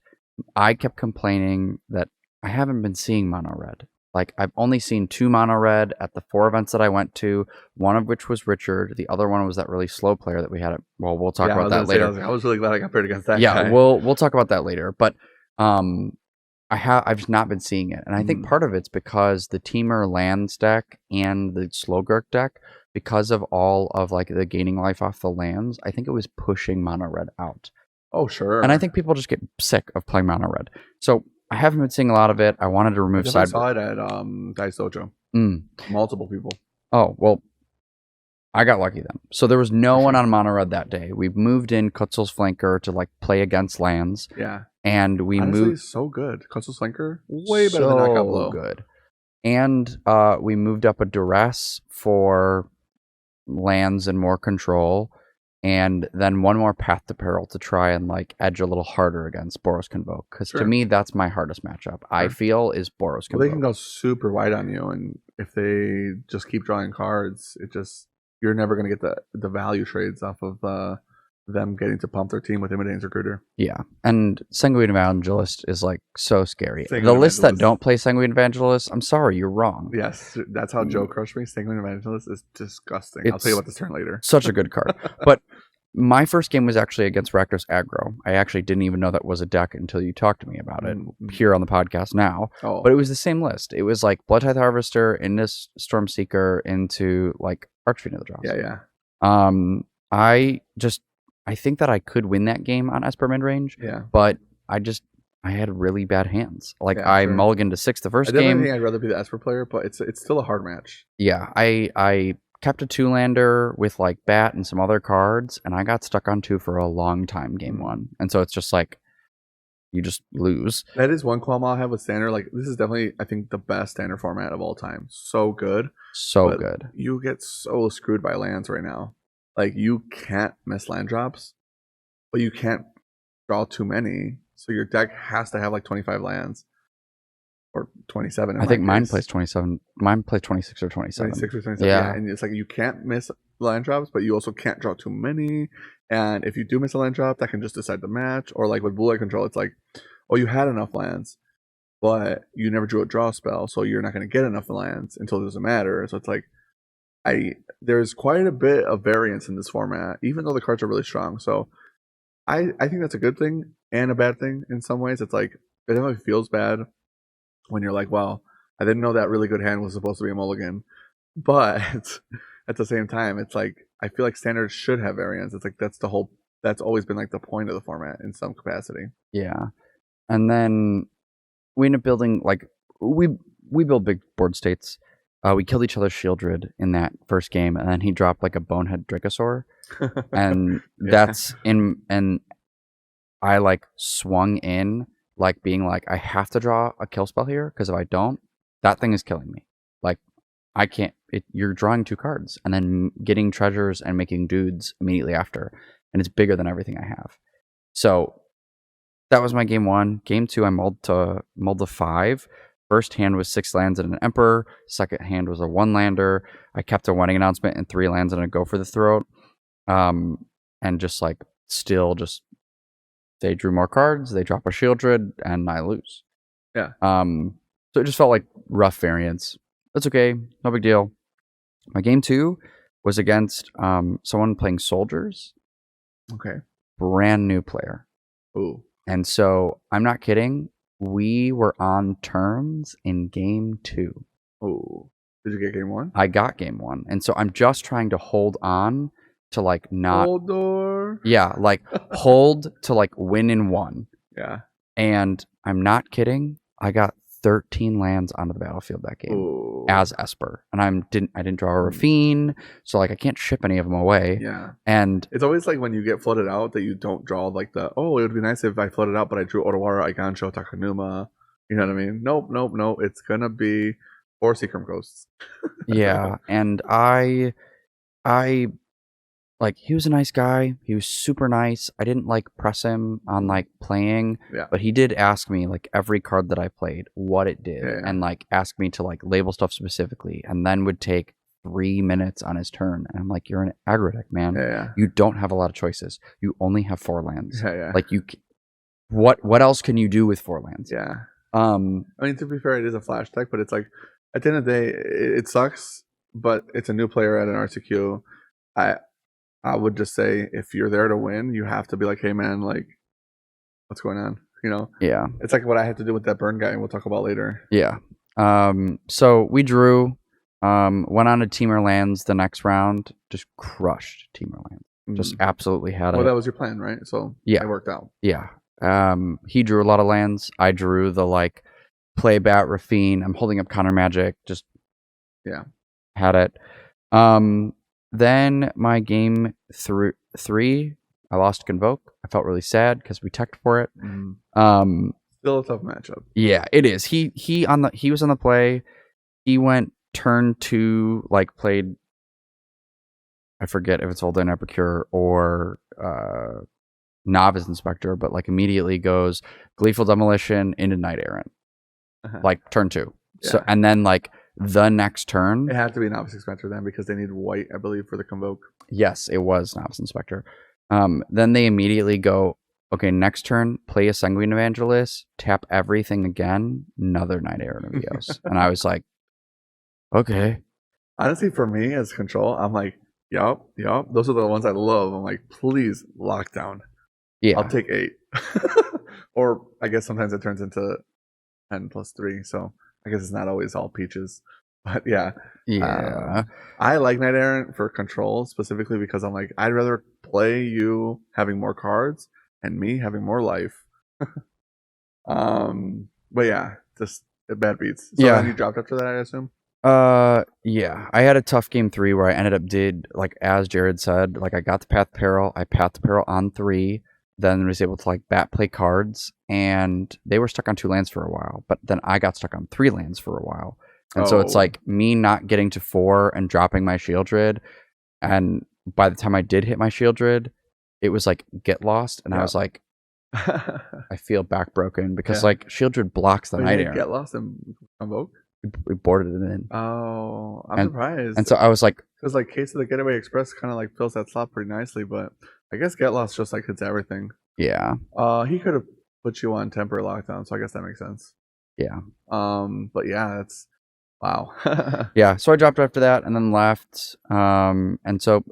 I kept complaining that I haven't been seeing mono red. Like, I've only seen 2 mono red at the 4 events that I went to, one of which was Richard. The other one was that really slow player that we had. Well, we'll talk about that later. I was really glad I got paired against that guy. Yeah, we'll talk about that later. But I've just not been seeing it. And I think part of it's because the Teamer lands deck and the Slogurk deck, because of all of like the gaining life off the lands, I think it was pushing mono red out. Oh, sure. And I think people just get sick of playing mono red. So I haven't been seeing a lot of it. I wanted to remove sideboard. I saw it at Dice Dojo. Multiple people. Oh, well, I got lucky then. So there was no one on mono red that day. We moved in Kutzel's Flanker to like play against lands. Yeah. And we moved. So good. Kutzel's Flanker, way better than Knockout Blow. Good. And we moved up a Duress for lands and more control. And then one more Path to Peril to try and like edge a little harder against Boros Convoke. Because to me, that's my hardest matchup, I feel, is Boros Convoke. Well, they can go super wide on you. And if they just keep drawing cards, you're never going to get the value trades off of them getting to pump their team with Imitating Recruiter. Yeah. And Sanguine Evangelist is like so scary. The list that don't play Sanguine Evangelist, I'm sorry, you're wrong. Yes, that's how Joe crushed me. Sanguine Evangelist is disgusting. I'll tell you about this turn later. Such a good card. But my first game was actually against Rakdos Aggro. I actually didn't even know that was a deck until you talked to me about it here on the podcast now. Oh. But it was the same list. It was like Bloodtithe Harvester into Stormseeker into like Archfiend of the Dross. Yeah. I think that I could win that game on Esper mid-range. Yeah. But I had really bad hands. Like I mulliganed to 6 the first game. I think I'd rather be the Esper player, but it's still a hard match. Yeah. I kept a 2-lander with like Bat and some other cards, and I got stuck on 2 for a long time game 1. And so it's just like, you just lose. That is one qualm I'll have with standard. Like, this is definitely, I think, the best standard format of all time. So good. So But good. you get so screwed by lands right now. Like, you can't miss land drops, but you can't draw too many. So your deck has to have like 25 lands. Or 27. I think mine plays 27. Mine plays 26 or 27. 26 or 27. Yeah. And it's like you can't miss land drops, but you also can't draw too many. And if you do miss a land drop, that can just decide the match. Or like with blue eye control, it's like, oh, you had enough lands, but you never drew a draw spell, so you're not going to get enough lands until it doesn't matter. So it's like, there's quite a bit of variance in this format, even though the cards are really strong. So I think that's a good thing and a bad thing in some ways. It's like, it definitely feels bad when you're like, wow, I didn't know that really good hand was supposed to be a mulligan. But at the same time, it's like, I feel like standard should have variance. It's like, that's always been like the point of the format in some capacity. Yeah. And then we end up building, like, we build big board states. We killed each other's Shieldred in that first game, and then he dropped like a Bonehead Dracosaur. And that's and I like swung in, like being like, I have to draw a kill spell here, because if I don't, that thing is killing me. Like, I can't. You're drawing 2 cards and then getting treasures and making dudes immediately after, and it's bigger than everything I have. So that was my game 1. Game 2, I mulled to 5. First hand was 6 lands and an Emperor. Second hand was a 1-lander. I kept a wedding announcement and 3 lands and a Go for the Throat. And just like still just. They drew more cards, they drop a Shieldred, and I lose. Yeah. So it just felt like rough variance. That's okay, no big deal. My game 2 was against someone playing Soldiers. Okay. Brand new player. Ooh. And so, I'm not kidding, we were on terms in game 2. Ooh. Did you get game 1? I got game 1. And so I'm just trying to hold on to like not Holdor. Yeah, like hold to like win in 1. Yeah. And I'm not kidding, I got 13 lands onto the battlefield that game. Ooh. As Esper. And I didn't draw a Rafine, so like I can't ship any of them away. Yeah. And it's always like when you get flooded out that you don't draw like it would be nice if I flooded out, but I drew Otawara, Igansho, Takanuma. You know what I mean? Nope. It's gonna be 4 Seacrum Ghosts. yeah, and I like, he was a nice guy. He was super nice. I didn't like press him on like playing, but he did ask me like every card that I played, what it did, and like ask me to like label stuff specifically, and then would take 3 minutes on his turn. And I'm like, you're an aggro deck, man. You don't have a lot of choices. You only have 4 lands. Like, what else can you do with 4 lands? I mean, to be fair, it is a flash deck, but it's like, at the end of the day, it sucks, but it's a new player at an RCQ. I would just say, if you're there to win, you have to be like, hey man, like, what's going on? You know? Yeah. It's like what I had to do with that burn guy, and we'll talk about later. Yeah. So we drew, went on to Temur Lands the next round, just crushed Temur Lands. Just absolutely had it. Well, that was your plan, right? So yeah, it worked out. Yeah. He drew a lot of lands. I drew the like play Bat Rafine. I'm holding up Counter Magic. Just had it. Then my game 3, I lost Convoke. I felt really sad because we teched for it. Still a tough matchup. Yeah, it is. He was on the play. He went turn 2, like played. I forget if it's Old Epicure or Novice Inspector, but like immediately goes Gleeful Demolition into Knight Errant, like turn 2. So and then like. The next turn, it had to be Novice Inspector then, because they need white, I believe, for the Convoke. Yes, it was Novice Inspector. Then they immediately go, okay, next turn, play a Sanguine Evangelist, tap everything again, another Knight Errant of Eos. And I was like, okay. Honestly, for me as control, I'm like, yup. Those are the ones I love. I'm like, please, lockdown. Yeah. I'll take 8. Or I guess sometimes it turns into 10 plus 3, so I guess it's not always all peaches, but yeah. I like Knight Errant for control specifically because I'm like, I'd rather play you having more cards and me having more life. But yeah, just bad beats. So then you dropped after that, I assume. Yeah, I had a tough game 3 where I ended up like as Jared said, like I got the Path Peril. I Path Peril on 3. then was able to like bat play cards, and they were stuck on 2 lands for a while. But then I got stuck on 3 lands for a while, and so it's Oh. like me not getting to 4 and dropping my Shieldred, and by the time I did hit my Shieldred, it was like get lost, and I Yeah. was like, I feel backbroken because Yeah. like Shieldred blocks the Wait, Night you Errant. get lost and convoke. We boarded it in, Oh, I'm And- surprised. and so I was like, because like Case of the Getaway Express kind of like fills that slot pretty nicely, but I guess Get Lost just like hits everything. yeah, He could have put you on temporary lockdown, so I guess that makes sense. yeah. But yeah, that's wow. Yeah, so I dropped after that and then left. And so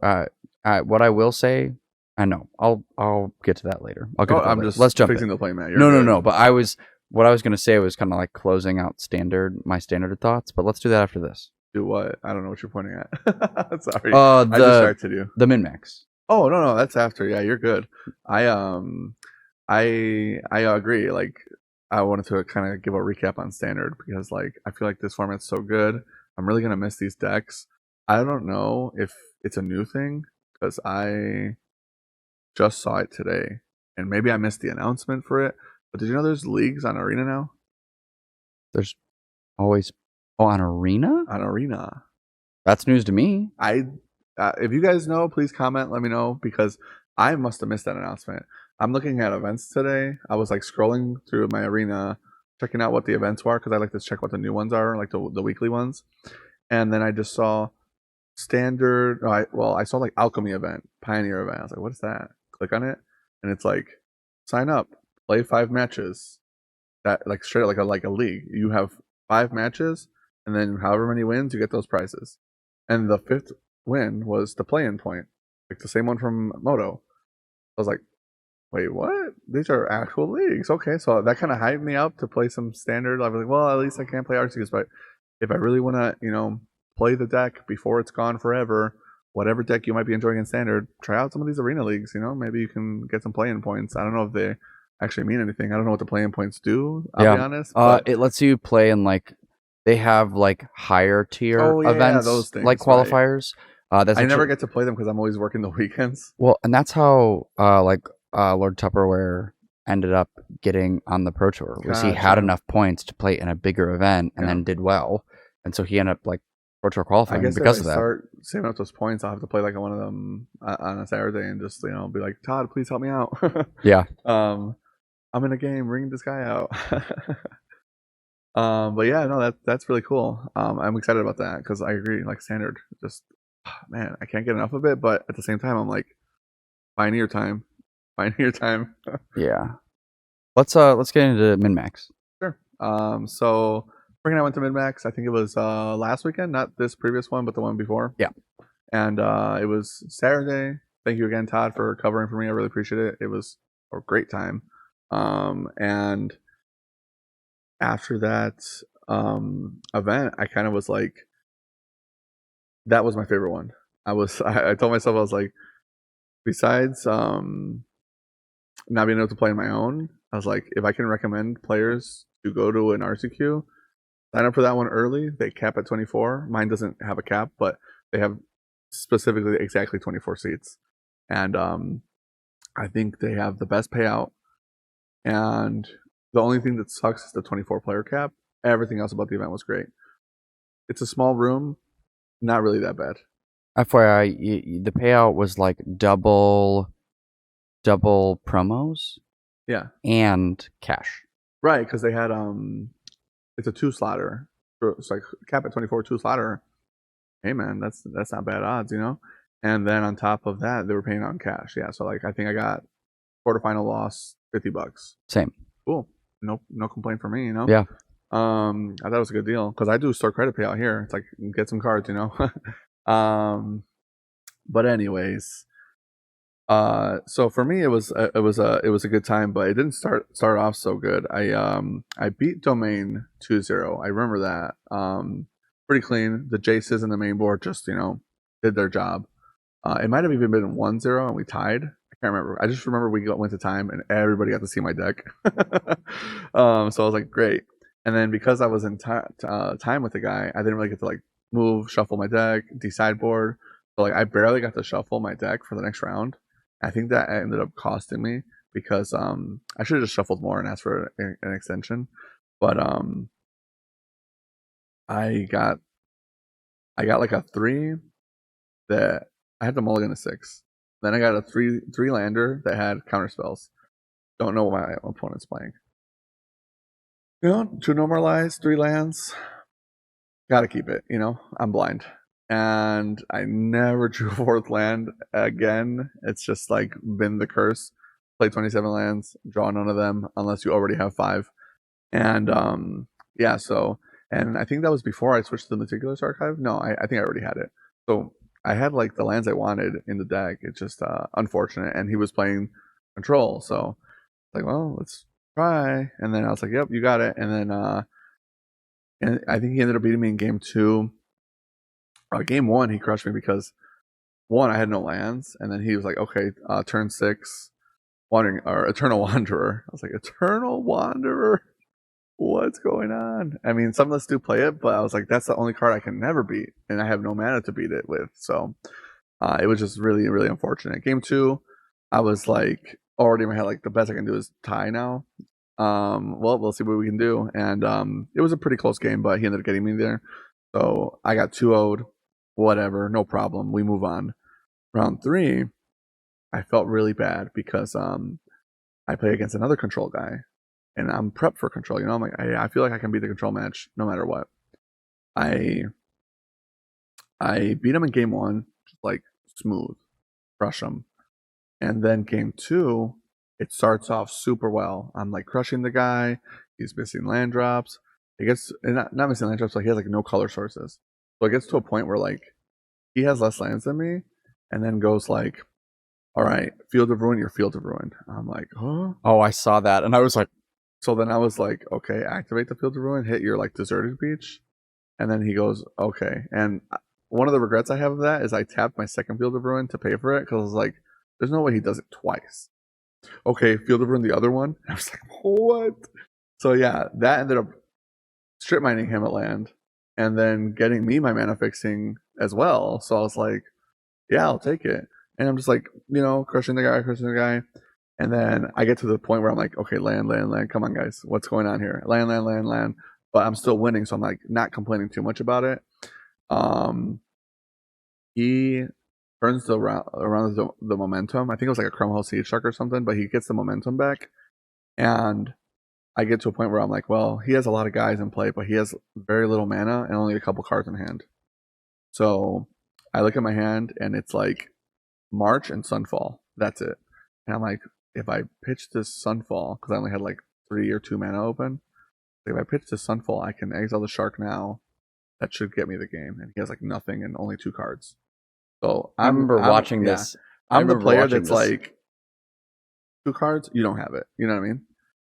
what I will say, I know I'll get to that later. I'll get to that I'm later. just Let's jump fixing in. the play, man. No. But what I was gonna say was kind of like closing out my standard thoughts. But let's do that after this. Do what? I don't know what you're pointing at. Sorry, Uh, I the distracted you. the min max. Oh no, that's after. Yeah, you're good. I agree. Like I wanted to kind of give a recap on standard because like I feel like this format's so good. I'm really gonna miss these decks. I don't know if it's a new thing because I just saw it today, and maybe I missed the announcement for it. But did you know there's leagues on Arena now? There's always on Arena. On Arena, That's news to me. if you guys know, please comment. Let me know because I must have missed that announcement. I'm looking at events today. I was like scrolling through my Arena, checking out what the events were because I like to check what the new ones are, like the weekly ones. And then I just saw standard. I saw like Alchemy event, Pioneer event. I was like, what is that? Click on it, and it's like sign up, play 5 matches. That like straight up like a league. You have 5 matches, and then however many wins, you get those prizes. And the 5th win was the play-in point, like the same one from Moto. I was like, wait, what? These are actual leagues. Okay, so that kind of hyped me up to play some standard. I was like, well, at least I can't play Arceus, but if I really want to, play the deck before it's gone forever, whatever deck you might be enjoying in standard, try out some of these arena leagues. Maybe you can get some play-in points. I don't know if they actually mean anything. I don't know what the play-in points do. I'll be honest. It lets you play in like they have like higher tier events, those things, like qualifiers. I never get to play them because I'm always working the weekends. Well, and that's how Lord Tupperware ended up getting on the Pro Tour. Was he had Gotcha. enough points to play in a bigger event and then did well, and so he ended up like Pro Tour qualifying I guess because if of I that. start saving up those points, I'll have to play like one of them on a Saturday and just be like, Todd, please help me out. Yeah. I'm in a game, ring this guy out. But yeah, no, that's really cool. I'm excited about that because I agree. Like standard, just man, I can't get enough of it. But at the same time, I'm like, Pioneer time. Yeah. Let's get into min max. Sure. So Frank and I went to Min-Max. I think it was last weekend, not this previous one, but the one before. Yeah. And it was Saturday. Thank you again, Todd, for covering for me. I really appreciate it. It was a great time. And after that event, I kind of was like, that was my favorite one. I told myself, I was like, besides not being able to play on my own, I was like, if I can recommend players to go to an RCQ, sign up for that one early. They cap at 24. Mine doesn't have a cap, but they have specifically exactly 24 seats. And I think they have the best payout. And the only thing that sucks is the 24 player cap. Everything else about the event was great. It's a small room, not really that bad. FYI, the payout was like double promos. Yeah. And cash. Right, because they had it's a 2-slotter. It's like cap at 24, 2-slotter. Hey man, that's not bad odds, And then on top of that, they were paying on cash. Yeah, so like I think I got quarterfinal loss, $50. Same. Cool. No complaint for me, Yeah. I thought it was a good deal because I do store credit payout here. It's like get some cards, But anyways, so for me it was a good time, but it didn't start off so good. I beat Domain 2-0. I remember that. Pretty clean. The Jaces in the main board just did their job. It might have even been 1-0 and we tied. I can't remember. I just remember we went to time and everybody got to see my deck. So I was like, great. And then because I was in time with the guy, I didn't really get to like move, shuffle my deck, decide board. So like I barely got to shuffle my deck for the next round. I think that ended up costing me because I should have just shuffled more and asked for an extension, but I got like a 3 that I had to mulligan a 6. Then I got a 3 lander that had counter spells. Don't know what my opponent's playing. 2 normalized, 3 lands. Gotta keep it, I'm blind. And I never drew a 4th land again. It's just like been the curse. Play 27 lands, draw none of them unless you already have 5. And yeah, so, and I think that was before I switched to the Meticulous Archive. No, I think I already had it. So I had like the lands I wanted in the deck. It's just unfortunate. And he was playing control. So like, well, let's try. And then I was like, yep, you got it. And then and I think he ended up beating me in game 2. Game 1, he crushed me because 1, I had no lands, and then he was like, okay, turn 6, wandering or Eternal Wanderer. I was like, Eternal Wanderer? What's going on? I mean, some of us do play it, but I was like, that's the only card I can never beat, and I have no mana to beat it with. So it was just really, really unfortunate. Game 2, I was like, already in my head, like, the best I can do is tie now. Well, we'll see what we can do. And it was a pretty close game, but he ended up getting me there. So I got 2-0'd. Whatever, no problem. We move on. Round 3, I felt really bad because I play against another control guy, and I'm prepped for control. I'm like, I feel like I can beat the control match no matter what. I beat him in game 1, just like smooth, crush him, and then game 2, it starts off super well. I'm like crushing the guy. He's missing land drops. It gets not missing land drops, like he has like no color sources. So it gets to a point where like he has less lands than me, and then goes like, all right, Field of Ruin, your Field of Ruin. I'm like, huh? Oh, I saw that, and I was like, so then I was like, okay, activate the Field of Ruin, hit your like deserted beach, and then he goes, okay. And one of the regrets I have of that is I tapped my second Field of Ruin to pay for it because I was like, there's no way he does it twice. Okay, Field of Ruin, the other one. I was like, what? So yeah, that ended up strip mining him a land, and then getting me my mana fixing as well. So I was like, yeah, I'll take it. And I'm just like, crushing the guy. And then I get to the point where I'm like, okay, land. Come on, guys. What's going on here? Land. But I'm still winning, so I'm like not complaining too much about it. He turns around the momentum. I think it was like a Cromwell Siege Shark or something, but he gets the momentum back. And I get to a point where I'm like, well, he has a lot of guys in play, but he has very little mana and only a couple cards in hand. So I look at my hand and it's like March and Sunfall. That's it. And I'm like, if I pitch this Sunfall, because I only had like 3 or 2 mana open, if I pitch this Sunfall, I can exile the Shark now. That should get me the game. And he has like nothing and only 2 cards. So I remember watching this. I'm the player that's like, 2 cards, you don't have it. You know what I mean?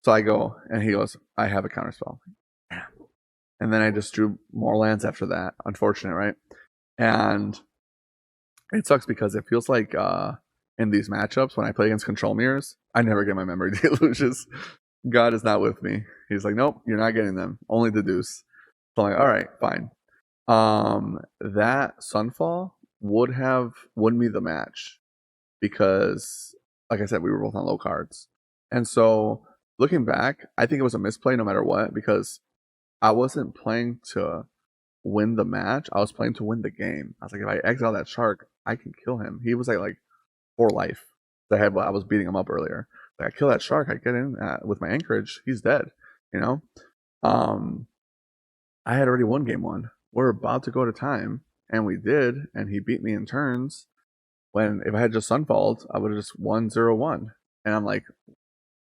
So I go, and he goes, I have a counterspell. And then I just drew more lands after that. Unfortunate, right? And it sucks because it feels like in these matchups, when I play against control mirrors, I never get my memory delusions. God is not with me. He's like, nope, you're not getting them. Only the deuce. So I'm like, all right, fine. That Sunfall would have won me the match because, like I said, we were both on low cards. And so looking back, I think it was a misplay no matter what, because I wasn't playing to win the match. I was playing to win the game. I was like, if I exile that Shark, I can kill him. He was like 4 life. I was beating him up earlier. Like, I kill that Shark, I get in with my Anchorage, he's dead. I had already won game 1. We're about to go to time, and we did, and he beat me in turns. When if I had just Sunfalled, I would have just 1-0-1. And I'm like,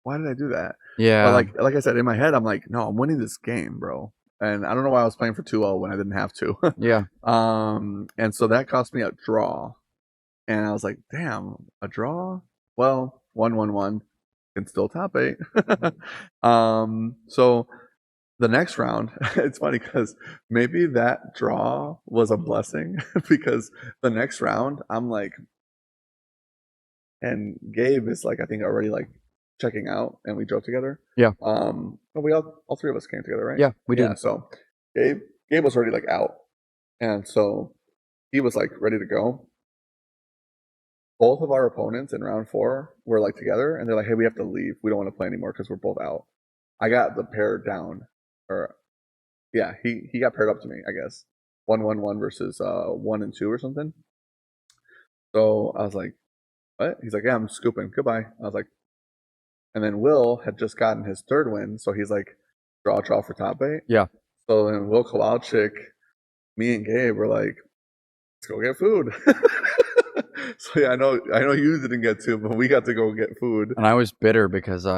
why did I do that? yeah. But like I said, in my head, I'm like, no, I'm winning this game, bro. And I don't know why I was playing for 2-0 when I didn't have to. Yeah. And so that cost me a draw. And I was like, damn, a draw? Well, 1-1-1 can still top 8. So the next round, it's funny because maybe that draw was a blessing because the next round, I'm like, and Gabe is like, I think already like checking out, and we drove together. Yeah. But we all 3 of us came together, right? Yeah, we did. Yeah, so Gabe was already like out, and so he was like ready to go. both of our opponents in round 4 were like together, and they're like, "Hey, we have to leave. We don't want to play anymore because we're both out." I got the pair down, or yeah, he got paired up to me, I guess. 1-1-1 versus 1-2 or something. So I was like, "What?" He's like, "Yeah, I'm scooping. Goodbye." I was like, and then Will had just gotten his 3rd win, so he's like, draw for top 8. Yeah. So then Will Kowalczyk, me and Gabe were like, let's go get food. So yeah, I know you didn't get to, but we got to go get food. And I was bitter because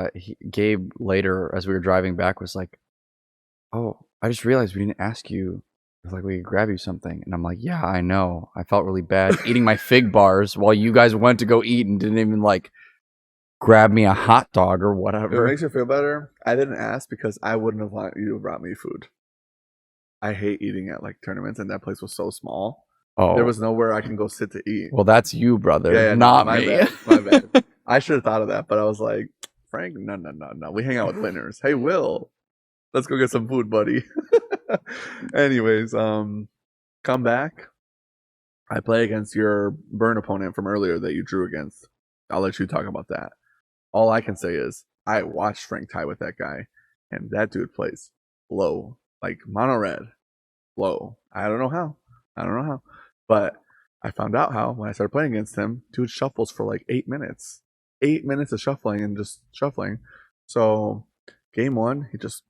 Gabe later, as we were driving back, was like, "Oh, I just realized we didn't ask you if like we could grab you something." And I'm like, "Yeah, I know. I felt really bad eating my fig bars while you guys went to go eat and didn't even like grab me a hot dog or If it whatever." makes you feel better, I didn't ask because I wouldn't have wanted you to have brought me food. I hate eating at like tournaments, and that place was so small. Oh, There was nowhere I can go sit to eat. well, that's you, brother, Yeah, not my me. bad, my bad. I should have thought of that, but I was like, Frank, no. We hang out with winners. Hey, Will, let's go get some food, buddy. Anyways, come back. I play against your burn opponent from earlier that you drew against. I'll let you talk about that. All I can say is I watched Frank tie with that guy, and that dude plays low, like mono red, low. I don't know how, but I found out how when I started playing against him. Dude shuffles for like 8 minutes, 8 minutes of shuffling and just shuffling. So game 1, he just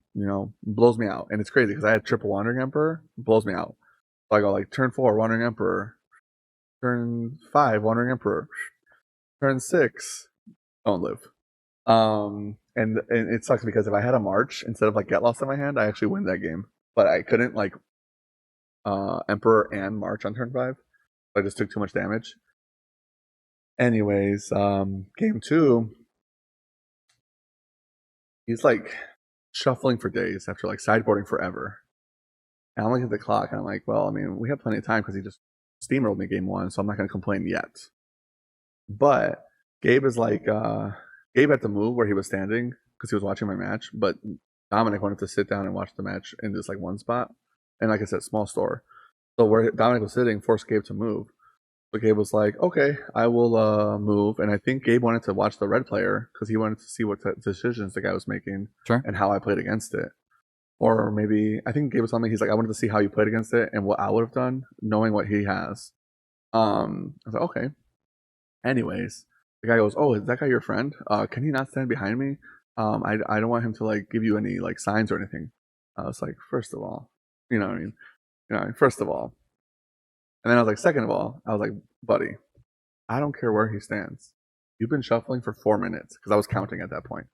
blows me out, and it's crazy because I had triple Wandering Emperor, blows me out. So I go like turn 4 Wandering Emperor, turn 5 Wandering Emperor, turn 6 don't live. And it sucks because if I had a March instead of like Get Lost in my hand, I actually win that game. But I couldn't like Emperor and March on turn 5. I just took too much damage. Anyways, game 2, he's like shuffling for days after like sideboarding forever. And I'm looking at the clock and I'm like, well, I mean, we have plenty of time because he just steamrolled me game 1, so I'm not going to complain yet. But Gabe is like, Gabe had to move where he was standing because he was watching my match, but Dominic wanted to sit down and watch the match in this like one spot. And like I said, small store. So where Dominic was sitting forced Gabe to move. So Gabe was like, okay, I will move. And I think Gabe wanted to watch the red player because he wanted to see what decisions the guy was making and how I played against it. Or maybe, I think Gabe was something, he's like, I wanted to see how you played against it and what I would have done, knowing what he has. I was like, okay. Anyways, the guy goes, "Oh, is that guy your friend? Can he not stand behind me? I don't want him to like give you any like signs or anything." I was like, first of all, you know what I mean? First of all. And then I was like, second of all, I was like, buddy, I don't care where he stands. You've been shuffling for 4 minutes because I was counting at that point.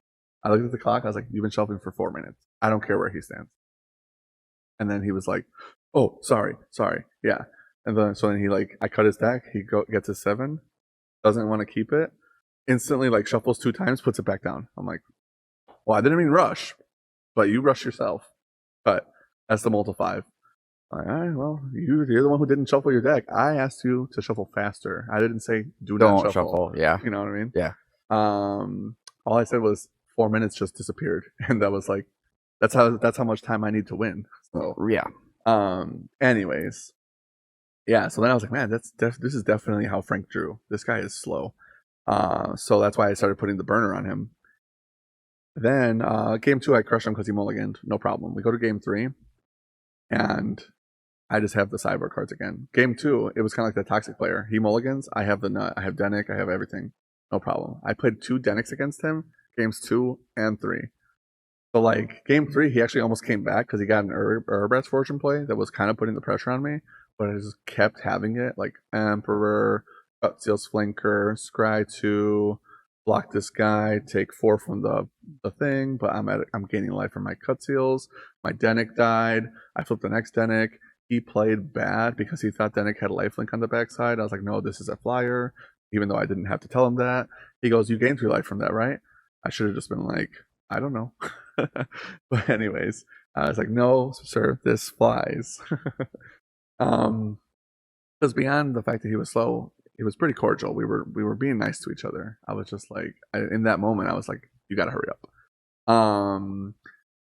I looked at the clock. I was like, you've been shuffling for 4 minutes. I don't care where he stands. And then he was like, "Oh, sorry, yeah." And then so then he like, I cut his deck. He gets his 7. Doesn't want to keep it, instantly like shuffles 2 times, puts it back down. I'm like, well, I didn't mean rush, but you rush yourself. But that's the multi 5. All right, well, you're the one who didn't shuffle your deck. I asked you to shuffle faster. I didn't say don't shuffle. Yeah, you know what I mean? Yeah. All I said was 4 minutes just disappeared, and that was like, that's how much time I need to win. So yeah. Anyways, yeah. So then I was like, man, this is definitely how Frank drew. This guy is slow. So that's why I started putting the burner on him. Then game 2, I crushed him because he mulliganed. No problem. We go to game 3, and I just have the sideboard cards again. Game 2, it was kind of like the toxic player. He mulligans. I have the nut. I have Denick. I have everything. No problem. I played 2 Denicks against him, games 2 and 3. So like game 3, he actually almost came back because he got an Urbra's Fortune play that was kind of putting the pressure on me, but I just kept having it like Emperor, Gutseals Flanker, Scry 2, block this guy, take 4 from the thing, but I'm gaining life from my Gutseals. My Denick died. I flipped the next Denick. He played bad because he thought Denick had lifelink on the backside. I was like, no, this is a flyer, even though I didn't have to tell him that. He goes, you gained 3 life from that, right? I should have just been like, I don't know. But anyways, I was like, no, sir, this flies. Because beyond the fact that he was slow, he was pretty cordial. We were being nice to each other. I was just like, in that moment, I was like, you got to hurry up.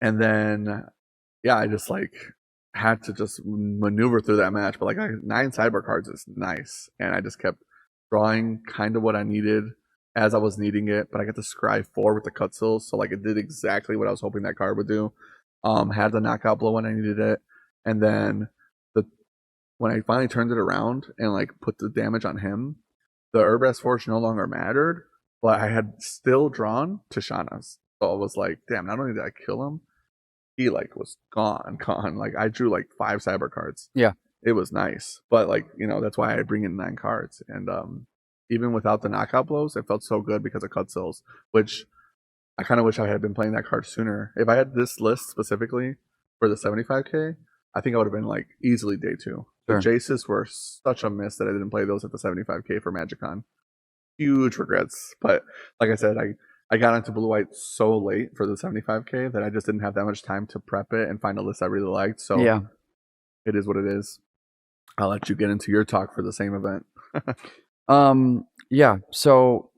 And then, yeah, I just like had to just maneuver through that match. But like 9 sideboard cards is nice, and I just kept drawing kind of what I needed as I was needing it, but I got to scry 4 with the cut sills, so like it did exactly what I was hoping that card would do. Had the knockout blow when I needed it, and then when I finally turned it around and like put the damage on him, the Urbaz Forge no longer mattered, but I had still drawn Tishana's. So I was like, damn, not only did I kill him, he like was gone. Like I drew like 5 cyber cards. Yeah. It was nice. But like, that's why I bring in 9 cards. And even without the knockout blows, it felt so good because of cut sills, which I kind of wish I had been playing that card sooner. If I had this list specifically for the 75k, I think I would have been like easily day 2. The Jaces were such a miss that I didn't play those at the 75k for MagicCon. Huge regrets. But like I said, I got into Blue White so late for the 75k that I just didn't have that much time to prep it and find a list I really liked. So yeah, it is what it is. I'll let you get into your talk for the same event. Yeah. So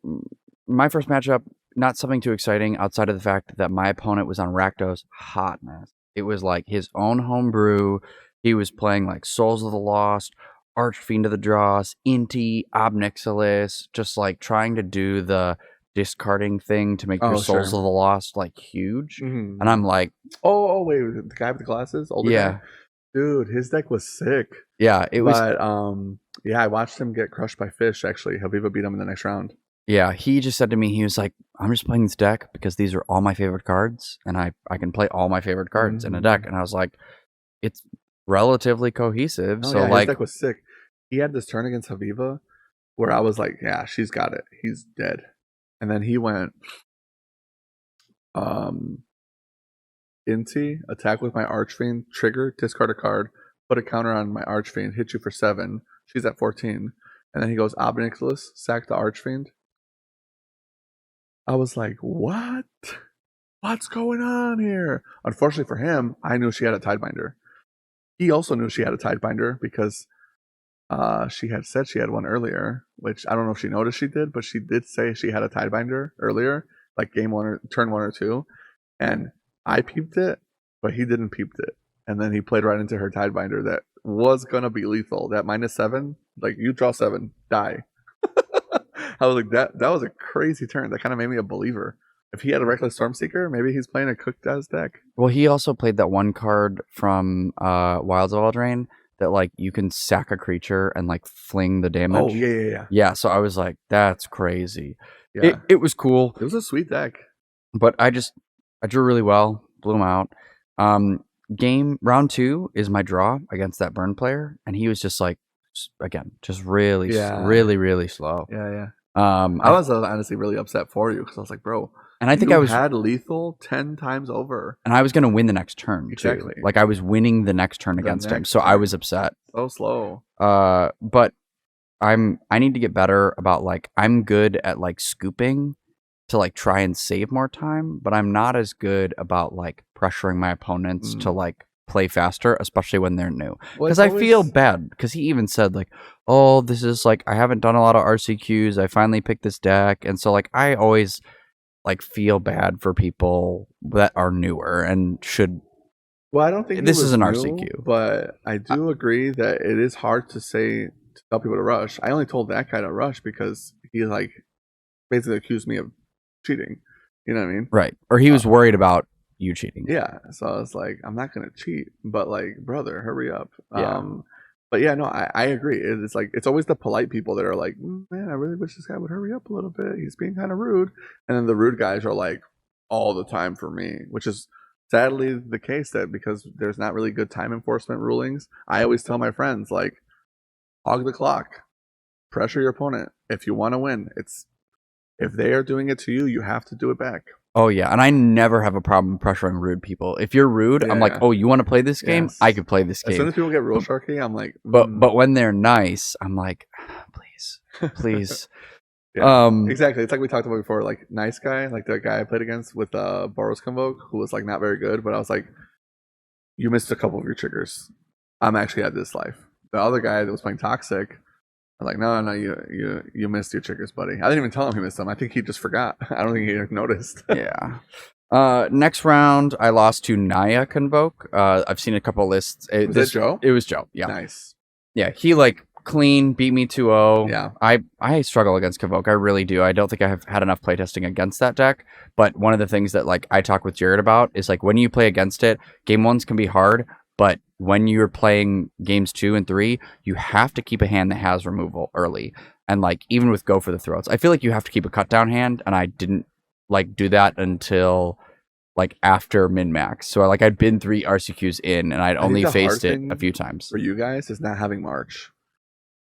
my first matchup, not something too exciting outside of the fact that my opponent was on Rakdos hot mess. It was like his own homebrew. He was playing like Souls of the Lost, Archfiend of the Dross, Inti, Obnixilis, just like trying to do the discarding thing to make your Souls of the Lost like huge. Mm-hmm. And I'm like, oh wait, the guy with the glasses? Older guy? Dude, his deck was sick. Yeah, it was. But I watched him get crushed by Fish. Actually, Haviva beat him in the next round. Yeah, he just said to me, he was like, I'm just playing this deck because these are all my favorite cards, and I can play all my favorite cards in a deck. And I was like, it's relatively cohesive. Oh, so yeah, like, his deck was sick. He had this turn against Haviva where I was like, yeah, she's got it. He's dead. And then he went Inti, attack with my Archfiend, trigger, discard a card, put a counter on my Archfiend, hit you for 7. She's at 14. And then he goes Obnixilis, sack the Archfiend. I was like, what? What's going on here? Unfortunately for him, I knew she had a Tidebinder. He also knew she had a Tidebinder because she had said she had one earlier, which I don't know if she noticed she did, but she did say she had a Tidebinder earlier, like game 1 or turn 1 or 2. And I peeped it, but he didn't peep it. And then he played right into her Tidebinder that was going to be lethal. That -7, like you draw 7, die. I was like, that was a crazy turn. That kind of made me a believer. If he had a Reckless Stormseeker, maybe he's playing a cooked as deck. Well, he also played that one card from Wilds of Eldraine that like you can sack a creature and like fling the damage. Oh, yeah. Yeah, so I was like, that's crazy. Yeah. It was cool. It was a sweet deck. But I drew really well, blew him out. Round 2 is my draw against that burn player, and he was just like, again, just really, really slow. Yeah. I was honestly really upset for you because I was like, bro, and I think I had lethal 10 times over, and I was going to win the next turn. Exactly, like I was winning the next turn against him, so I was upset. So slow. But I need to get better about like I'm good at like scooping to like try and save more time, but I'm not as good about like pressuring my opponents to like play faster, especially when they're new. Because I feel bad. Because he even said like, "Oh, this is like I haven't done a lot of RCQs. I finally picked this deck," and so like I always like feel bad for people that are newer and should. Well, I don't think this is an RCQ, but I do agree that it is hard to tell people to rush. I only told that guy to rush because he like basically accused me of cheating. You know what I mean? Right. Or he was worried about you cheating. Yeah. So I was like, I'm not gonna cheat, but like, brother, hurry up. Yeah. But yeah, no, I agree. It's like it's always the polite people that are like, man, I really wish this guy would hurry up a little bit. He's being kind of rude. And then the rude guys are like all the time for me, which is sadly the case that because there's not really good time enforcement rulings. I always tell my friends like, hog the clock, pressure your opponent. If you want to win, if they are doing it to you, you have to do it back. Oh yeah, and I never have a problem pressuring rude people. If you're rude, I'm like, oh, you want to play this game? Yes. I could play this game. As soon as people get real sharky, I'm like, but when they're nice, I'm like, please. Yeah, exactly. It's like we talked about before, like nice guy, like the guy I played against with Boros Convoke, who was like not very good, but I was like, you missed a couple of your triggers. I'm actually at this life. The other guy that was playing Toxic, I'm like, no, you missed your triggers, buddy. I didn't even tell him he missed them. I think he just forgot. I don't think he noticed. Yeah. Next round, I lost to Naya Convoke. I've seen a couple lists. Was that Joe? It was Joe. Yeah. Nice. Yeah, he like clean, beat me 2-0. Yeah. I struggle against Kavoke. I really do. I don't think I have had enough playtesting against that deck. But one of the things that like I talk with Jared about is like when you play against it, game ones can be hard, but when you're playing games 2 and 3, you have to keep a hand that has removal early. And like even with Go for the Throats, I feel like you have to keep a cut down hand, and I didn't like do that until like after min max. So like I'd been 3 RCQs in, and I'd only faced it a few times. For you guys is not having March.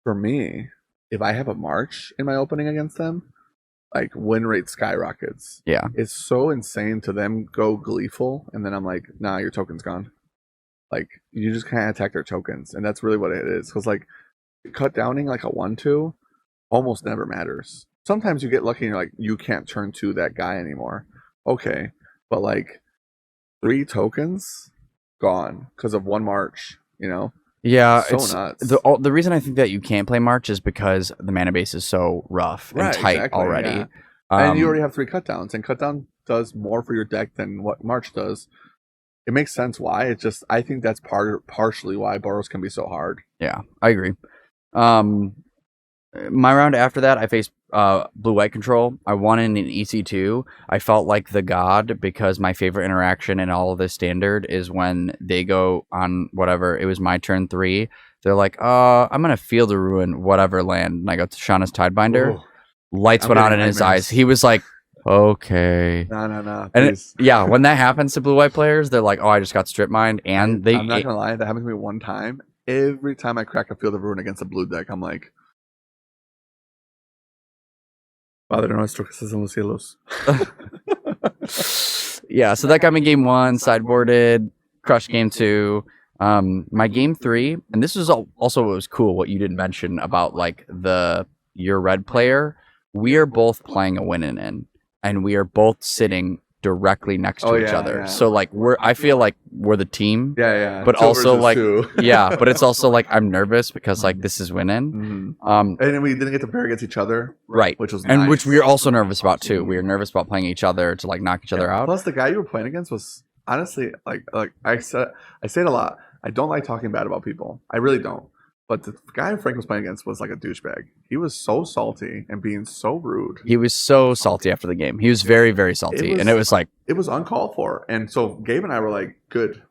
For me, if I have a March in my opening against them, like win rate skyrockets. Yeah. It's so insane to them go gleeful, and then I'm like, nah, your token's gone. Like you just can't attack their tokens, and that's really what it is. Because like cut downing like a 1/2 almost never matters. Sometimes you get lucky and you're like, you can't turn to that guy anymore. Okay, but like 3 tokens gone because of 1 March. You know. Yeah, So it's nuts. the reason I think that you can't play March is because the mana base is so rough and tight exactly, already. yeah. And you already have 3 cut downs, and cut down does more for your deck than what March does. It makes sense why. It's just I think that's partially why Boros can be so hard. Yeah, I agree. My round after that, I faced blue-white control. I won in an EC2. I felt like the god because my favorite interaction in all of this standard is when they go on whatever. It was my turn 3. They're like, I'm going to Field of Ruin whatever land. And I go to Shauna's Tidebinder. Ooh. Lights I'm went on getting in his nightmares. eyes. He was like, okay. No. And Please. yeah, when that happens to blue-white players, they're like, I just got strip mined. And I'm not gonna lie, that happened to me one time. Every time I crack a Field of Ruin against a blue deck, I'm like, Padre nuestro que estás en los cielos. Yeah, so that got me game 1, sideboarded, crushed game 2. My game 3, and this was also what was cool, what you didn't mention about like your red player. We are both playing a win in, and we are both sitting directly next to each other. Yeah. So like I feel like we're the team. Yeah. But 2 also, versus like, 2. Yeah, but it's also like I'm nervous because like this is winning. And then we didn't get to pair against each other, Right. which was And nice. which we were also nervous about too. We were nervous about playing each other to like knock each other out. Plus, the guy you were playing against was honestly like I say it a lot. I don't like talking bad about people. I really don't. But the guy Frank was playing against was like a douchebag. He was so salty and being so rude. He was so salty after the game. He was very, very salty. And it was like, it was uncalled for. And so Gabe and I were like, good.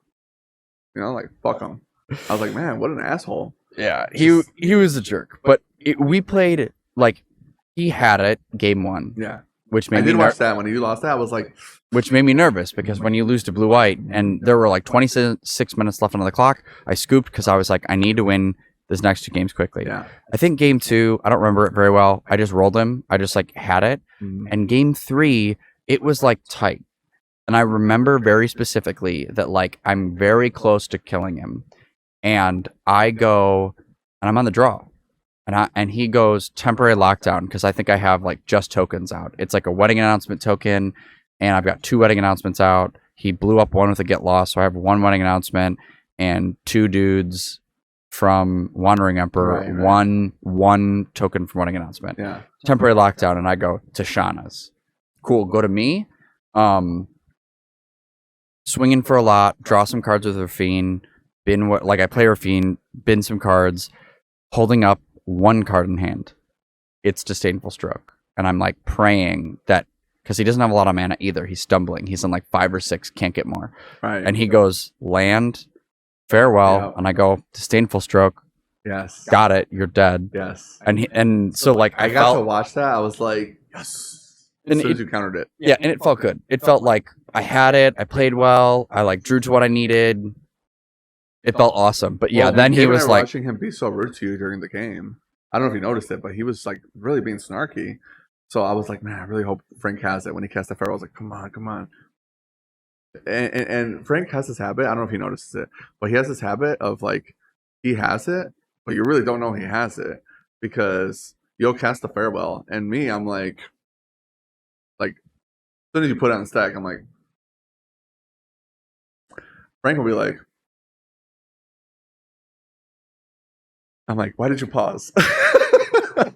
You know, like, fuck him. I was like, man, what an asshole. yeah, he was a jerk. But we played, like, he had it game 1. Yeah. Which made I me did watch that. When you lost that, I was like, which made me nervous because when you lose to blue-white and there were like 26 minutes left on the clock, I scooped because I was like, I need to win this next 2 games quickly. yeah. I think game 2, I don't remember it very well. I just rolled him. I just like had it. And game 3, it was like tight. And I remember very specifically that like I'm very close to killing him. And I go and I'm on the draw. And he goes temporary lockdown because I think I have like just tokens out. It's like a wedding announcement token, and I've got 2 wedding announcements out. He blew up 1 with a get lost, so I have 1 wedding announcement and 2 dudes from Wandering Emperor, Right. one token from wedding announcement. Yeah. Temporary lockdown, and I go to Shauna's. Cool, go to me. Swinging for a lot, draw some cards with Rafine. I play Rafine, bin some cards, holding up 1 card in hand. It's Disdainful Stroke. And I'm like praying that, because he doesn't have a lot of mana either. He's stumbling. He's on like 5 or 6, can't get more. Right. And he goes, land, farewell. Yeah. And I go, Disdainful Stroke, yes. got it, you're dead. Yes. And so like I got to watch that. I was like, yes. As And soon as you countered it. Yeah, and it felt good. It felt like I had it. I played well. I like drew to what I needed. It felt awesome. But yeah, Well, then he Gabe and was I were like, watching him be so rude to you during the game. I don't know if you noticed it, but he was like really being snarky. So I was like, man, I really hope Frank has it. When he cast the Pharaoh, I was like, come on. And Frank has this habit. I don't know if he notices it, but he has this habit of like, he has it, but you really don't know he has it because you'll cast the Farewell. And me, I'm like, as soon as you put it on the stack, I'm like, Frank will be like, I'm like, why did you pause?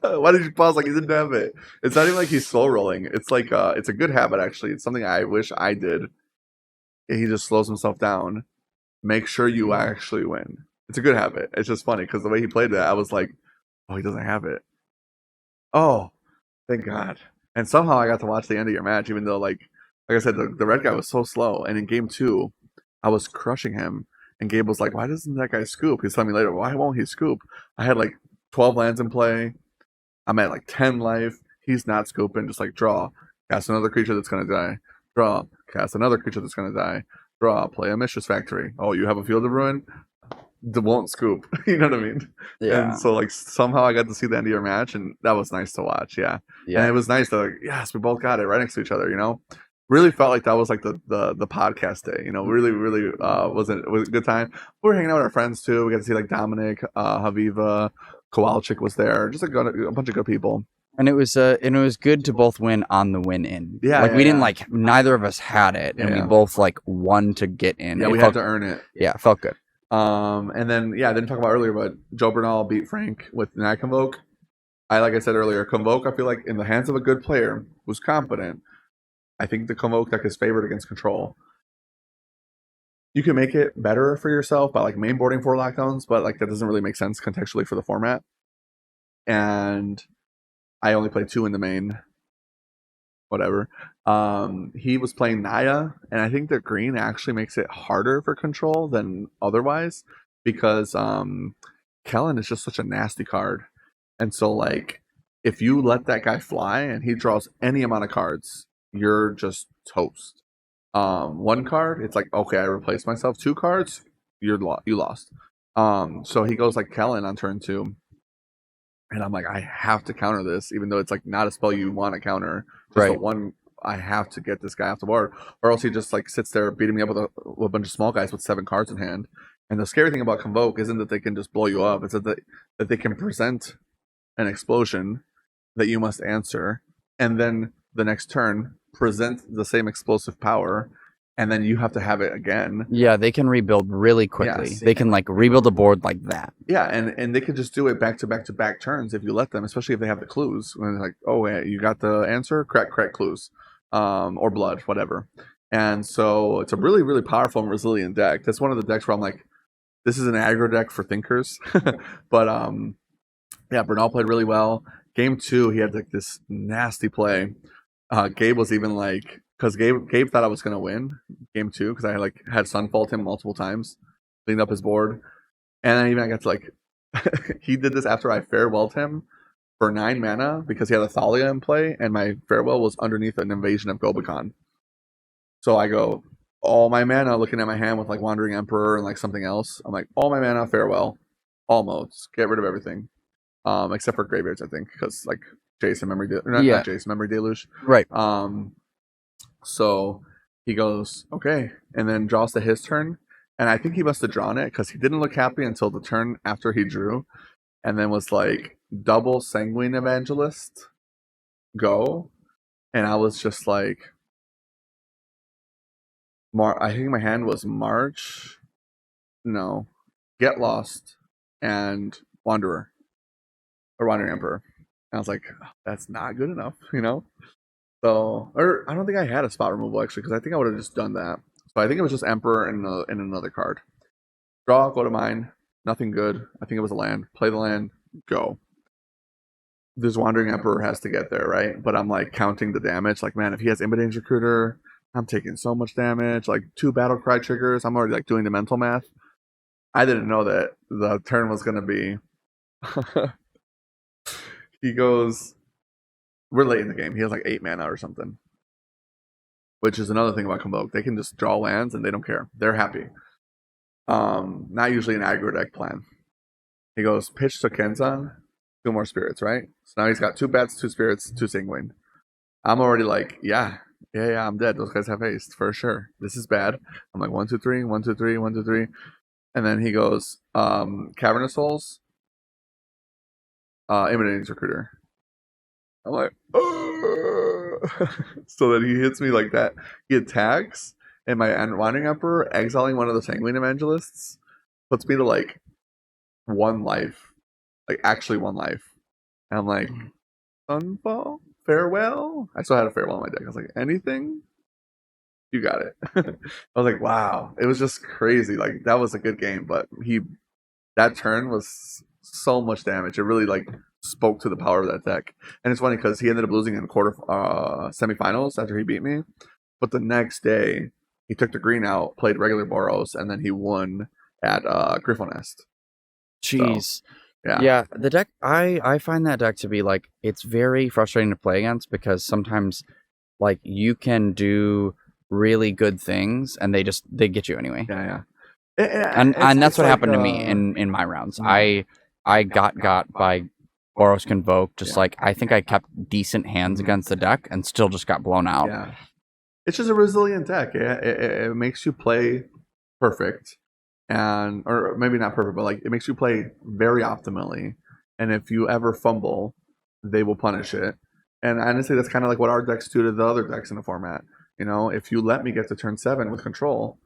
Why did you pause like he didn't have it? It's not even like he's slow rolling. It's like it's a good habit actually. It's something I wish I did. He just slows himself down. Make sure you actually win. It's a good habit. It's just funny because the way he played that, I was like, Oh, he doesn't have it. Oh, thank God. And somehow I got to watch the end of your match, even though, like I said, the red guy was so slow. And in game two, I was crushing him. And Gabe was like, why doesn't that guy scoop? He's telling me later, why won't he scoop? I had like 12 lands in play. I'm at like 10 life. He's not scooping, just like draw. Cast another creature that's going to die. Draw. Cast another creature that's going to die. Draw. Play a Mistress Factory. Oh, you have a Field of Ruin? Won't scoop. You know what I mean? Yeah. And so like somehow I got to see the end of your match, and that was nice to watch. Yeah. And it was nice to like, yes, we both got it right next to each other. You know, really felt like that was like the podcast day. You know, really was a good time. We were hanging out with our friends too. We got to see like Dominic, Haviva, Kowalczyk was there. Just a bunch of good people. And it was good to both win on the win in. Yeah, like yeah, we didn't yeah. like neither of us had it, and Yeah. we both like won to get in. Yeah, It we felt, had to earn it. Yeah, it felt good. And then I didn't talk about earlier, but Joe Bernal beat Frank with Nat Convoke. Like I said earlier, Convoke, I feel like in the hands of a good player who's competent, I think the Convoke deck is favored against Control. You can make it better for yourself by like mainboarding 4 lockdowns, but like that doesn't really make sense contextually for the format. And I only played 2 in the main. Whatever. He was playing Naya, and I think the green actually makes it harder for Control than otherwise because Kellen is just such a nasty card. And so like if you let that guy fly and he draws any amount of cards, you're just toast. 1 card, it's like, okay, I replaced myself. 2 cards, you lost. So he goes like Kellen on turn 2. And I'm like, I have to counter this, even though it's like not a spell you want to counter. Just Right. the one, I have to get this guy off the board, or else he just like sits there beating me up with a bunch of small guys with 7 cards in hand. And the scary thing about Convoke isn't that they can just blow you up; it's that they can present an explosion that you must answer, and then the next turn present the same explosive power, and then you have to have it again. Yeah, they can rebuild really quickly. Yes. They can like rebuild a board like that. Yeah, and they could just do it back to back to back turns if you let them, especially if they have the clues. When they're like, oh, yeah, you got the answer, crack clues, or blood, whatever. And so it's a really, really powerful and resilient deck. That's one of the decks where I'm like, this is an aggro deck for thinkers. But yeah, Bernal played really well. Game 2, he had like this nasty play. Gabe was even like, because Gabe thought I was gonna win game 2 because I like had Sunfault him multiple times, cleaned up his board. And then even I got to like, he did this after I farewelled him for 9 mana because he had a Thalia in play, and my farewell was underneath an invasion of Gobekon. So I go, all my mana, looking at my hand with like Wandering Emperor and like something else. I'm like, all my mana, farewell, all modes, get rid of everything, except for Graveyards, I think, because like Jason Memory, not Jason Memory Deluge, Right. So he goes, okay, and then draws to his turn. And I think he must have drawn it because he didn't look happy until the turn after he drew, and then was like, double Sanguine Evangelist, go. And I was just like, I think my hand was March, no, Get Lost, and Wanderer, or Wandering Emperor. And I was like, that's not good enough, you know? So, or I don't think I had a spot removal actually, because I think I would have just done that. So I think it was just Emperor and another card. Draw, go to mine. Nothing good. I think it was a land. Play the land, go. This Wandering Emperor has to get there, right? But I'm like counting the damage. Like, man, if he has Imbidange Recruiter, I'm taking so much damage. Like 2 Battle Cry triggers. I'm already like doing the mental math. I didn't know that the turn was gonna be. He goes. We're late in the game. He has like 8 mana or something. Which is another thing about Convoke. They can just draw lands and they don't care. They're happy. Not usually an aggro deck plan. He goes, pitch to Kenzan, 2 more spirits, right? So now he's got 2 bats, 2 spirits, 2 sanguine. I'm already like, yeah, I'm dead. Those guys have haste for sure. This is bad. I'm like 1, 2, 3, 1, 2, 3, 1, 2, 3. And then he goes, Cavernous Souls, Imminent Recruiter. I'm like, oh. So that he hits me like that. He attacks, and my Wandering Emperor, exiling one of the Sanguine Evangelists, puts me to like 1 life. Like actually 1 life. And I'm like, Sunfall? Farewell? I still had a farewell in my deck. I was like, anything? You got it. I was like, wow. It was just crazy. Like, that was a good game, but that turn was so much damage. It really like spoke to the power of that deck. And it's funny because he ended up losing in semifinals after he beat me. But the next day, he took the green out, played regular Boros, and then he won at Griffo Nest. Jeez. Yeah. Yeah, the deck I find that deck to be like it's very frustrating to play against because sometimes like you can do really good things and they get you anyway. Yeah. And that's what happened to me in my rounds. I got by Boros Convoke, just like I think I kept decent hands against the deck and still just got blown out. Yeah. It's just a resilient deck. It makes you play perfect. Or maybe not perfect, but like it makes you play very optimally. And if you ever fumble, they will punish it. And honestly, that's kind of like what our decks do to the other decks in the format. You know, if you let me get to turn 7 with control,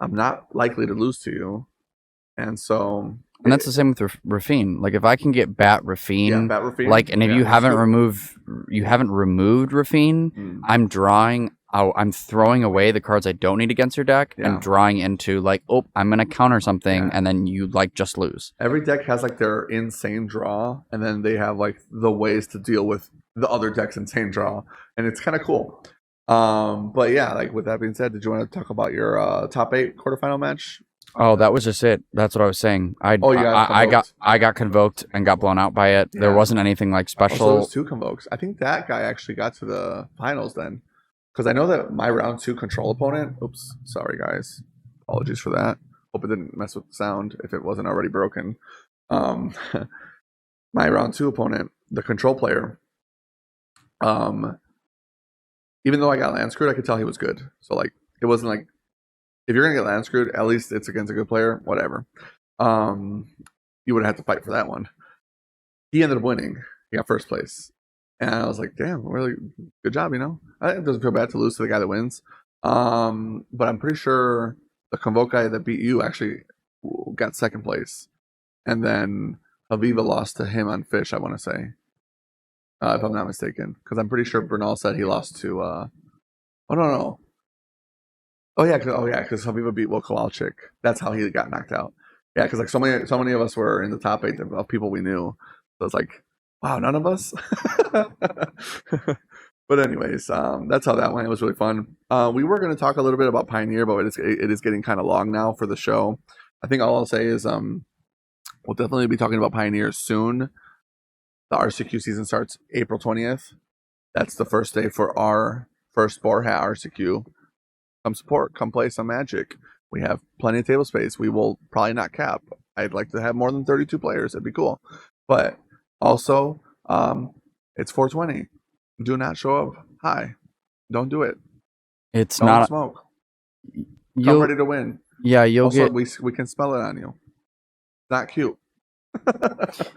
I'm not likely to lose to you. And so, and that's the same with Raffine. Like if I can get Bat Raffine, Bat Raffine, like, and if you haven't removed Raffine, I'm throwing away the cards I don't need against your deck and drawing into like, oh, I'm gonna counter something, and then you like just lose. Every deck has like their insane draw, and then they have like the ways to deal with the other deck's insane draw, and it's kind of cool. But yeah, like with that being said, did you want to talk about your top 8 quarterfinal match? Oh, that was just it. That's what I was saying. I got convoked and got blown out by it. Yeah. There wasn't anything like special. Also, there was 2 convokes. I think that guy actually got to the finals then, because I know that my round 2 control opponent. Oops, sorry guys, apologies for that. Hope it didn't mess with the sound if it wasn't already broken. My round 2 opponent, the control player, even though I got land screwed, I could tell he was good. So like, it wasn't like, if you're gonna get land screwed, at least it's against a good player. Whatever. You would have to fight for that one. He ended up winning. He got first place, and I was like, "Damn, really good job." You know, it doesn't feel bad to lose to the guy that wins. But I'm pretty sure the Convoke guy that beat you actually got second place, and then Aviva lost to him on Fish. I want to say, if I'm not mistaken, because I'm pretty sure Bernal said he lost to. Oh no. Oh yeah, because Aviva beat Will Kowalczyk. That's how he got knocked out. Yeah, because like so many of us were in the top 8 of people we knew. So it's like, wow, none of us. But anyways, that's how that went. It was really fun. We were going to talk a little bit about Pioneer, but it is getting kind of long now for the show. I think all I'll say is we'll definitely be talking about Pioneer soon. The RCQ season starts April 20th. That's the first day for our first Boar Hat RCQ. Come support, come play some Magic. We have plenty of table space. We will probably not cap. I'd like to have more than 32 players. It'd be cool. But also, it's 420. Do not show up high. Don't do it. Don't not smoke. Come ready to win. Yeah, we can spell it on you. Not cute.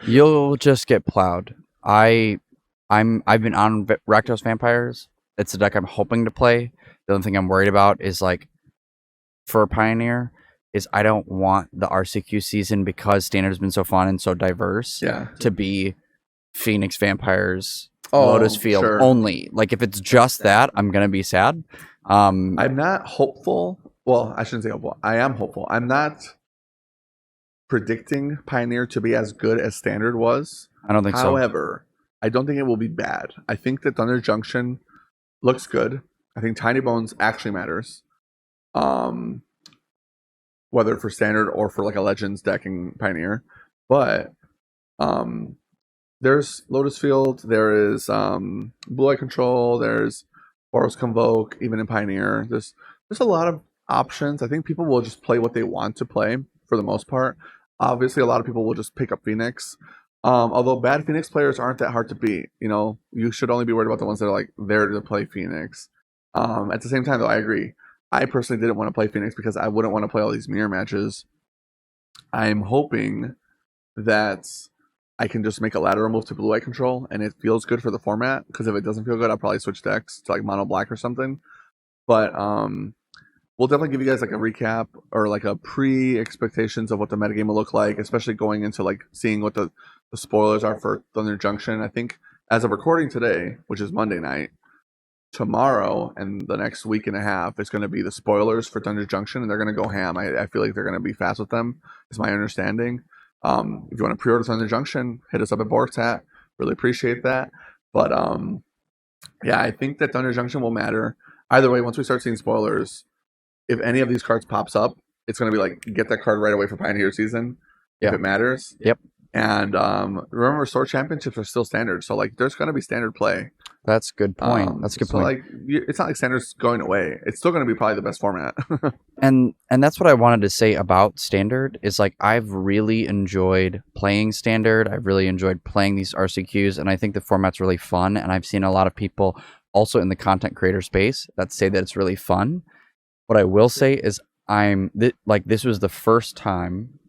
You'll just get plowed. I've been on Rakdos Vampires. It's a deck I'm hoping to play. The only thing I'm worried about is like for Pioneer is I don't want the RCQ season, because Standard has been so fun and so diverse, to be Phoenix Vampires, Lotus Field only. Like if it's just that, I'm gonna be sad. I'm not hopeful. Well, I shouldn't say hopeful. I am hopeful. I'm not predicting Pioneer to be as good as Standard was. I don't think so. However, I don't think it will be bad. I think that Thunder Junction looks good. I think Tiny Bones actually matters. Whether for Standard or for like a Legends deck in Pioneer. But there's Lotus Field, there is Blue Eye Control, there's Boros Convoke, even in Pioneer. There's a lot of options. I think people will just play what they want to play for the most part. Obviously, a lot of people will just pick up Phoenix. Although bad Phoenix players aren't that hard to beat. You know, you should only be worried about the ones that are like there to play Phoenix. At the same time, though, I agree. I personally didn't want to play Phoenix because I wouldn't want to play all these mirror matches. I'm hoping that I can just make a lateral move to Blue Eye Control and it feels good for the format, because if it doesn't feel good, I'll probably switch decks to like Mono Black or something. But we'll definitely give you guys like a recap or like a pre-expectations of what the metagame will look like, especially going into like seeing what the spoilers are for Thunder Junction. I think as of recording today, which is Monday night, tomorrow and the next week and a half is going to be the spoilers for Thunder Junction, and they're going to go ham. I feel like they're going to be fast with them, is my understanding. If you want to pre-order Thunder Junction, hit us up at Borsat. Really appreciate that. But yeah, I think that Thunder Junction will matter. Either way, once we start seeing spoilers, if any of these cards pops up, it's going to be like, get that card right away for Pioneer season if Yeah. it matters. Yep. And remember, Store Championships are still standard. So, like, there's going to be standard play. That's a good point. That's a good so point. Like, it's not like standard's going away. It's still going to be probably the best format. And that's what I wanted to say about standard is like I've really enjoyed playing standard. I've really enjoyed playing these RCQs, and I think the format's really fun. And I've seen a lot of people also in the content creator space that say that it's really fun. What I will say is this was the first time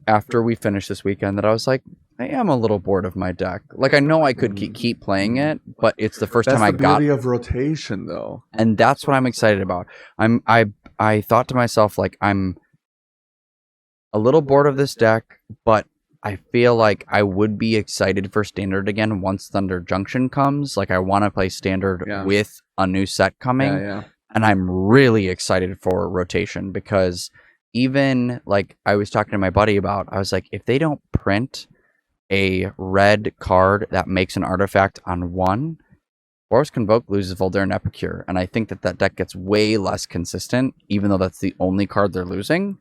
after we finished this weekend that I was like, I am a little bored of my deck. Like, I know I could keep playing it, but it's the first time I got. That's the beauty of rotation, though. And that's what I'm excited about. I thought to myself, like, I'm a little bored of this deck, but I feel like I would be excited for standard again once Thunder Junction comes. Like, I want to play standard with a new set coming. Yeah. And I'm really excited for rotation because even like I was talking to my buddy about, I was like, if they don't print a red card that makes an artifact on one, Boros Convoke loses Voldaren Epicure. And I think that deck gets way less consistent, even though that's the only card they're losing.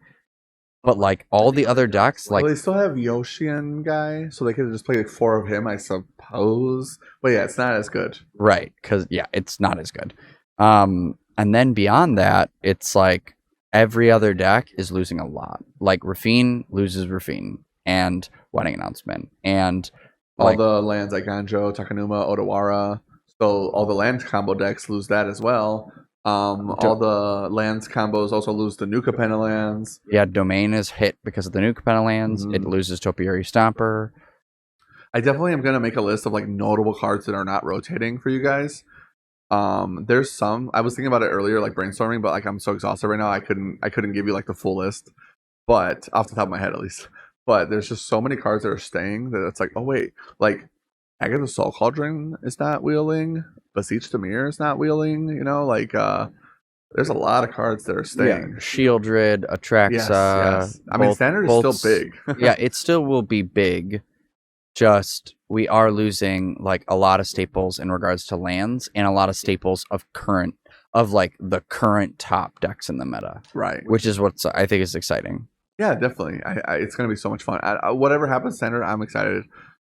But like all the other decks, like they still have Yoshian guy, so they could just play like 4 of him, I suppose. But yeah, it's not as good. Right, because it's not as good. And then beyond that, it's like every other deck is losing a lot. Like Rafine loses Rafine and Wedding Announcement. And all the lands like Ganjo, Takanuma, Odawara. So all the land combo decks lose that as well. All the lands combos also lose the new Capenna lands. Yeah, Domain is hit because of the new Capenna lands. It loses Topiary Stomper. I definitely am going to make a list of like notable cards that are not rotating for you guys. There's some I was thinking about it earlier, like brainstorming, but like I'm so exhausted right now, I couldn't give you like the full list, but off the top of my head at least. But there's just so many cards that are staying that it's like, oh wait, like Agatha Soul Cauldron is not wheeling, Beseech Dimir is not wheeling, you know, like there's a lot of cards that are staying. Yeah, Shieldred, Atraxa. Yes. I mean, standard is still big. Yeah, it still will be big. Just we are losing like a lot of staples in regards to lands and a lot of staples of the current top decks in the meta, right? Which is what I think is exciting. Yeah, definitely. It's going to be so much fun. Whatever happens, standard, I'm excited.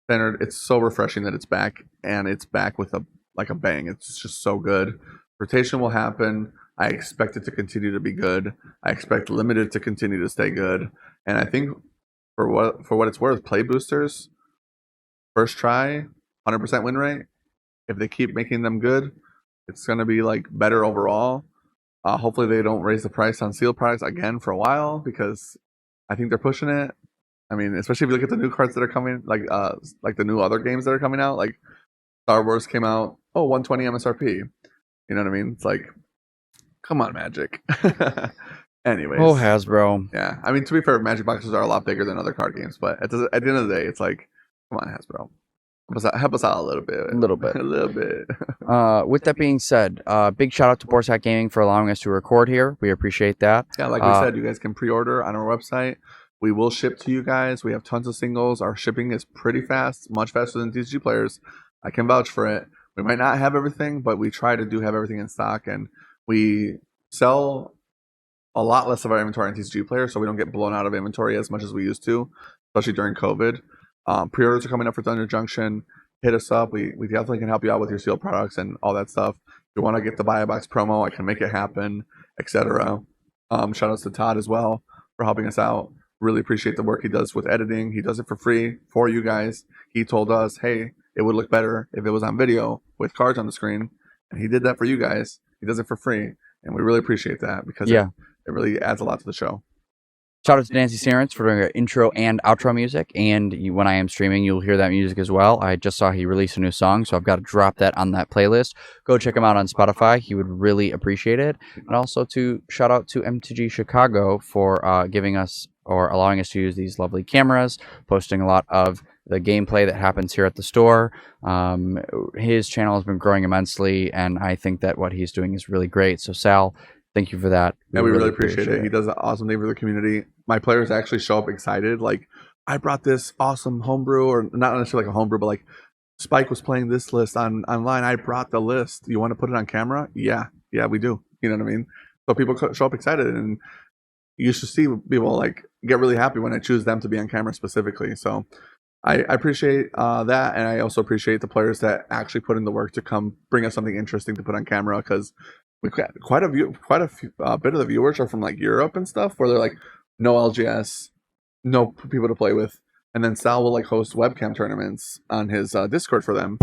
Standard, it's so refreshing that it's back, and it's back with a bang. It's just so good. Rotation will happen. I expect it to continue to be good. I expect limited to continue to stay good, and I think for what it's worth, play boosters. First try, 100% win rate. If they keep making them good, it's going to be like better overall. Hopefully they don't raise the price on sealed products again for a while, because I think they're pushing it. I mean, especially if you look at the new cards that are coming, like the new other games that are coming out, like Star Wars came out, 120 MSRP. You know what I mean? It's like, come on, Magic. Anyways. Oh, Hasbro. Yeah. I mean, to be fair, Magic boxes are a lot bigger than other card games, but at the end of the day, it's like, come on, Hasbro. Help us out a little bit. A little bit. A little bit. With that being said, big shout out to Borsat Gaming for allowing us to record here. We appreciate that. Yeah, like we said, you guys can pre-order on our website. We will ship to you guys. We have tons of singles. Our shipping is pretty fast, much faster than TCG Players. I can vouch for it. We might not have everything, but we try to have everything in stock, and we sell a lot less of our inventory on TCG Player, so we don't get blown out of inventory as much as we used to, especially during COVID. Pre-orders are coming up for Thunder Junction. Hit us up. We definitely can help you out with your sealed products and all that stuff. If you want to get the Buy a Box promo, I can make it happen, etc. Shout outs to Todd as well for helping us out. Really appreciate the work he does with editing. He does it for free for you guys. He told us, hey, it would look better if it was on video with cards on the screen, and he did that for you guys. He does it for free, and we really appreciate that because it really adds a lot to the show. Shout out to Nancy Sarence for doing our intro and outro music, and when I am streaming, you'll hear that music as well. I just saw he released a new song, so I've got to drop that on that playlist. Go check him out on Spotify. He would really appreciate it. And also to shout out to MTG Chicago for giving us or allowing us to use these lovely cameras, posting a lot of the gameplay that happens here at the store. His channel has been growing immensely, and I think that what he's doing is really great. So Sal, thank you for that. And we really appreciate it. He does an awesome thing for the community. My players actually show up excited. Like, I brought this awesome homebrew, or not necessarily like a homebrew, but like Spike was playing this list online. I brought the list. You want to put it on camera? Yeah, we do. You know what I mean? So people show up excited, and you should see people like get really happy when I choose them to be on camera specifically. So I appreciate that, and I also appreciate the players that actually put in the work to come bring us something interesting to put on camera, because we've got quite a few bit of the viewers are from like Europe and stuff, where they're like no LGS, no people to play with, and then Sal will like host webcam tournaments on his Discord for them.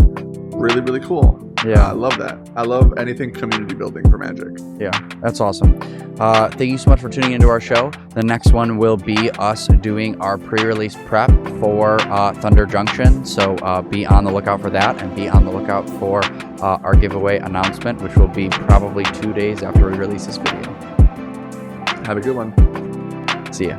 Really cool. Yeah, I love that. I love anything community building for Magic. Yeah, that's awesome. Thank you so much for tuning into our show. The next one will be us doing our pre-release prep for Thunder Junction. So be on the lookout for that, and be on the lookout for our giveaway announcement, which will be probably 2 days after we release this video. Have a good one. See ya.